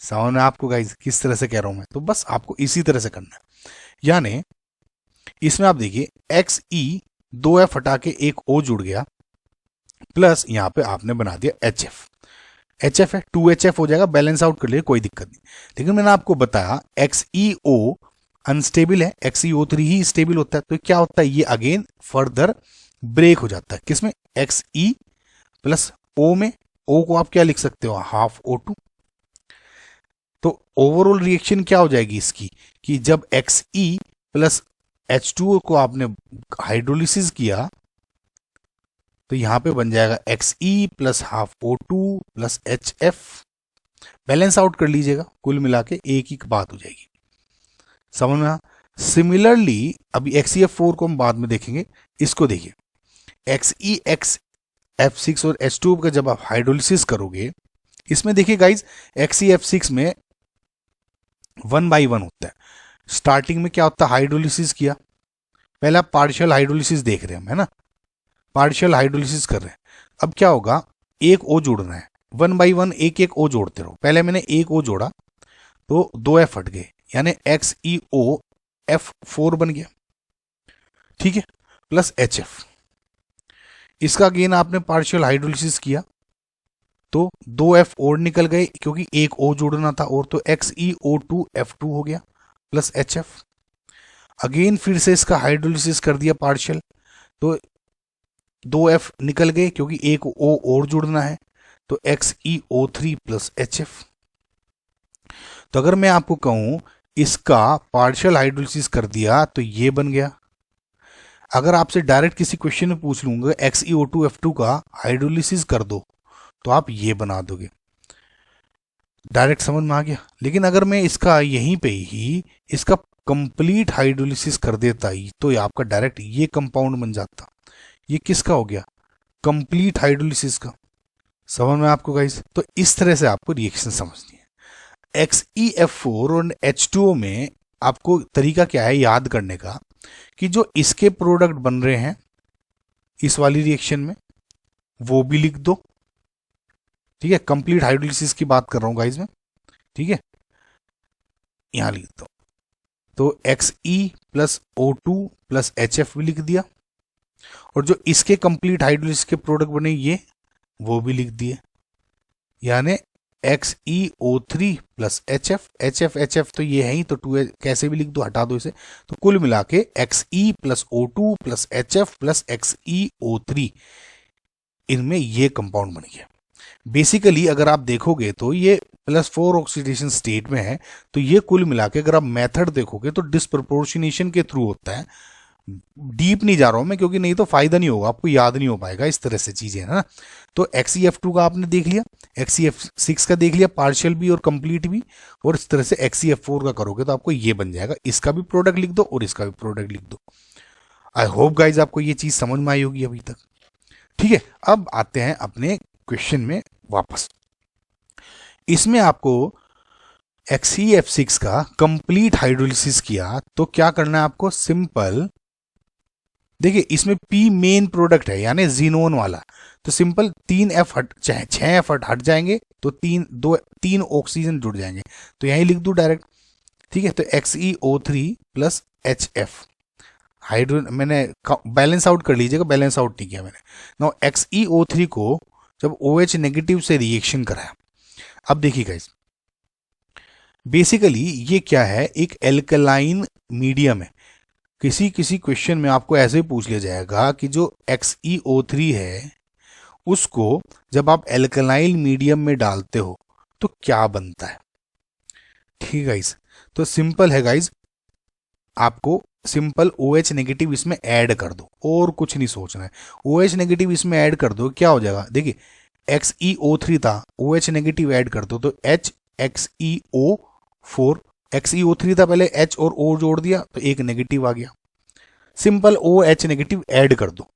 समझ में आपको गाइस किस तरह से कह रहा हूं मैं, तो बस आपको इसी तरह से करना है। यानी इसमें आप देखिए XE 2F हटा के एक O जुड़ गया, प्लस यहां पे आपने बना दिया HF है, 2HF हो जाएगा, बैलेंस आउट कर लिए, कोई दिक्कत नहीं। लेकिन मैंने आपको बताया XeO अनस्टेबल है, XeO3 ही स्टेबल होता है। तो क्या होता है, ये अगेन फर्दर ब्रेक हो जाता है, किसमें, Xe प्लस O में। O को आप क्या लिख सकते हो, हाफ O2। तो ओवरऑल रिएक्शन क्या हो जाएगी इसकी, कि जब Xe प्लस H2O को आपने हाइड्रोलिसिस किया तो यहां पे बन जाएगा Xe plus half O2 plus HF। Balance out कर लीजिएगा, कुल मिला के एक ही बात हो जाएगी। समझ में। सिमिलरली अभी XeF4 को हम बाद में देखेंगे, इसको देखिए XeXF6 और H2O का जब आप हाइड्रोलिसिस करोगे, इसमें देखिए गाइज XeF6 में 1/1 होता है। स्टार्टिंग में क्या होता है, हाइड्रोलिसिस किया, पहले आप पार्शियल हाइड्रोलिसिस देख रहे हैं, है ना, पार्शियल हाइड्रोलिसिस कर रहे हैं। अब क्या होगा, एक O जोड़ना है, 1/1 एक एक O जोड़ते रहो। पहले मैंने एक O जोड़ा तो 2F हट गए, यानी XeOF4 बन गया, ठीक है, प्लस HF। इसका अगेन आपने पार्शियल हाइड्रोलिसिस किया तो 2F और निकल गए, क्योंकि एक O जोड़ना था और, तो XeO2F2 हो गया प्लस HF। अगेन फिर से इसका हाइड्रोलिसिस कर दिया पार्शियल, तो 2F निकल गए, क्योंकि एक O और जुड़ना है, तो XeO3 प्लस HF। तो अगर मैं आपको कहूं इसका पार्शियल हाइड्रोलिसिस कर दिया तो ये बन गया। अगर आपसे डायरेक्ट किसी क्वेश्चन में पूछ लूंगा XeO2F2 का हाइड्रोलिसिस कर दो, तो आप ये बना दोगे, डायरेक्ट समझ में आ गया। लेकिन अगर मैं इसका यहीं पे ही इसका कंप्लीट हाइड्रोलिसिस कर देता ही, तो ये आपका डायरेक्ट ये कंपाउंड बन जाता। ये किसका हो गया, कंप्लीट हाइड्रोलिसिस का। समझ में आपको गाइस। तो इस तरह से आपको रिएक्शन समझनी है। XeF4 और H2O में आपको तरीका क्या है याद करने का, कि जो इसके प्रोडक्ट बन रहे हैं इस वाली रिएक्शन में वो भी लिख दो, ठीक है, कंप्लीट हाइड्रोलिसिस की बात कर रहा हूं गाइस मैं, ठीक है, यहां लिख दो। तो Xe plus O2 plus HF भी लिख दिया, और जो इसके कंप्लीट हाइड्रोलिसिस के प्रोडक्ट बने ये वो भी लिख दिए, यानी XeO3 प्लस HF तो ये है ही, तो 2 कैसे भी लिख दो, हटा दो इसे। तो कुल मिला के Xe plus O2 plus HF plus XeO3, इनमें ये कंपाउंड बन गया। बेसिकली अगर आप देखोगे तो ये +4 ऑक्सीडेशन स्टेट में है, तो ये कुल मिला के अगर आप मेथड देखोगे तो डिस्प्रपोर्शनेशन के थ्रू होता है। डीप नहीं जा रहा हूं मैं, क्योंकि नहीं तो फायदा नहीं होगा, आपको याद नहीं हो पाएगा इस तरह से चीजें, है ना। तो XeF2 का आपने देख लिया, XeF6 का देख लिया, पार्शियल भी और कंप्लीट भी, और इस तरह से XeF4 का करोगे तो आपको ये बन जाएगा। इसका भी प्रोडक्ट लिख दो और इसका भी प्रोडक्ट लिख दो। आई होप गाइज आपको ये चीज समझ में आई होगी अभी तक, ठीक है। अब आते हैं अपने क्वेश्चन में वापस। इसमें आपको XeF6 का कंप्लीट हाइड्रोलिसिस किया तो क्या करना है आपको, सिंपल देखिए इसमें P मेन प्रोडक्ट है, यानी जीनोन वाला, तो सिंपल 3F हट चाहे 6F हट जाएंगे तो 3 ऑक्सीजन जुड़ जाएंगे, तो यहीं लिख दूं डायरेक्ट, ठीक है। तो XeO3 प्लस HF हाइड्रो, मैंने बैलेंस आउट कर लीजिएगा, बैलेंस आउट नहीं किया मैंने। नो XeO3 को जब OH नेगेटिव से रिएक्शन कराया, अब देखिए गाइस बेसिकली ये क्या है, एक एल्कलाइन मीडियम है। किसी क्वेश्चन में आपको ऐसे ही पूछ लिया जाएगा कि जो XeO3 है उसको जब आप एल्कलाइन मीडियम में डालते हो तो क्या बनता है, ठीक है गाइस। तो सिंपल है गाइस, आपको सिंपल OH नेगेटिव इसमें ऐड कर दो और कुछ नहीं सोचना है। OH नेगेटिव इसमें ऐड कर दो, क्या हो जाएगा, देखिए XeO3 था, OH नेगेटिव ऐड कर दो तो HXeO4, XeO3 था पहले, H और O जोड़ दिया तो एक नेगेटिव आ गया, सिंपल OH नेगेटिव ऐड कर दो।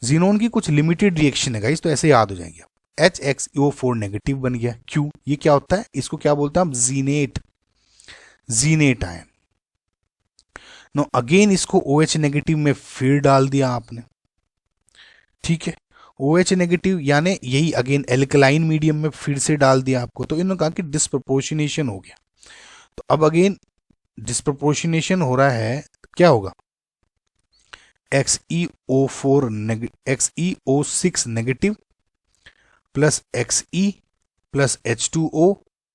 जीनोन की कुछ लिमिटेड रिएक्शन है गाइस, तो ऐसे याद हो जाएंगे। HXeO4 नेगेटिव बन गया, क्यों, ये क्या होता है, इसको क्या बोलते हैं हम, जीनेट। जीनेट आयन। नो अगेन इसको OH नेगेटिव में फिर डाल दिया आपने, ठीक है। OH नेगेटिव यानी यही अगेन एल्कलाइन मीडियम में फिर से डाल दिया आपको, तो इन्होंने कहा कि डिस्प्रपोर्शनेशन हो गया। तो अब अगेन डिस्प्रपोर्शनेशन हो रहा है, क्या होगा, XeO6 negative plus Xe plus H2O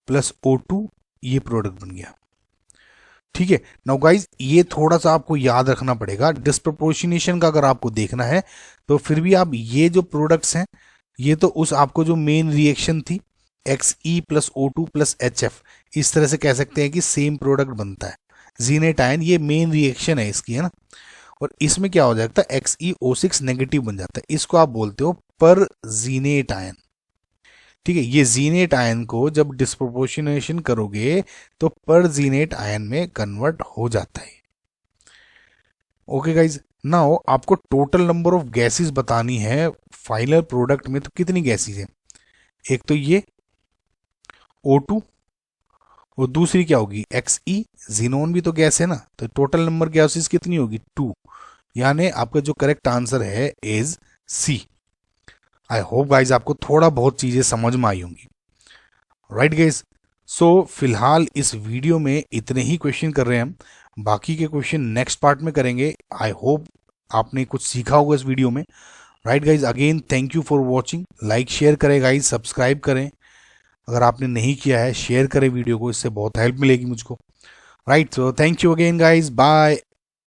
plus O2, ये प्रोडक्ट बन गया, ठीक है। नाउ गाइज ये थोड़ा सा आपको याद रखना पड़ेगा, डिस्प्रपोर्शनेशन का अगर आपको देखना है तो फिर भी आप ये जो प्रोडक्ट्स हैं ये तो उस आपको जो मेन रिएक्शन थी Xe plus O2 plus HF, इस तरह से कह सकते हैं कि सेम प्रोडक्ट बनता है जीनेट आयन, ये मेन रिएक्शन है इसकी, है ना। और इसमें क्या हो जाता है, XeO6 नेगेटिव बन जाता है, इसको आप बोलते हो पर जीनेट आयन, ठीक है। ये जीनेट आयन को जब डिस्प्रोपोर्शनेशन करोगे तो पर जीनेट आयन में कन्वर्ट हो जाता है। ओके गाइज, नाउ आपको टोटल नंबर ऑफ गैसेस बतानी है फाइनल प्रोडक्ट में, तो कितनी गैसेस है, एक तो ये O2 और दूसरी क्या होगी Xe, जीनोन भी तो गैस है ना, तो टोटल नंबर गैसेस कितनी होगी 2, यानी आपका जो करेक्ट आंसर है is C. I hope guys आपको थोड़ा बहुत चीजें समझ में आई होंगी, राइट गाइज। सो फिलहाल इस वीडियो में इतने ही क्वेश्चन कर रहे हैं हम, बाकी के क्वेश्चन नेक्स्ट पार्ट में करेंगे। आई होप आपने कुछ सीखा होगा इस वीडियो में, right guys. Again thank you for watching, like share करें गाइज, सब्सक्राइब करें अगर आपने नहीं किया है, शेयर करें वीडियो को, इससे बहुत हेल्प मिलेगी मुझको, right. So thank you again guys, bye.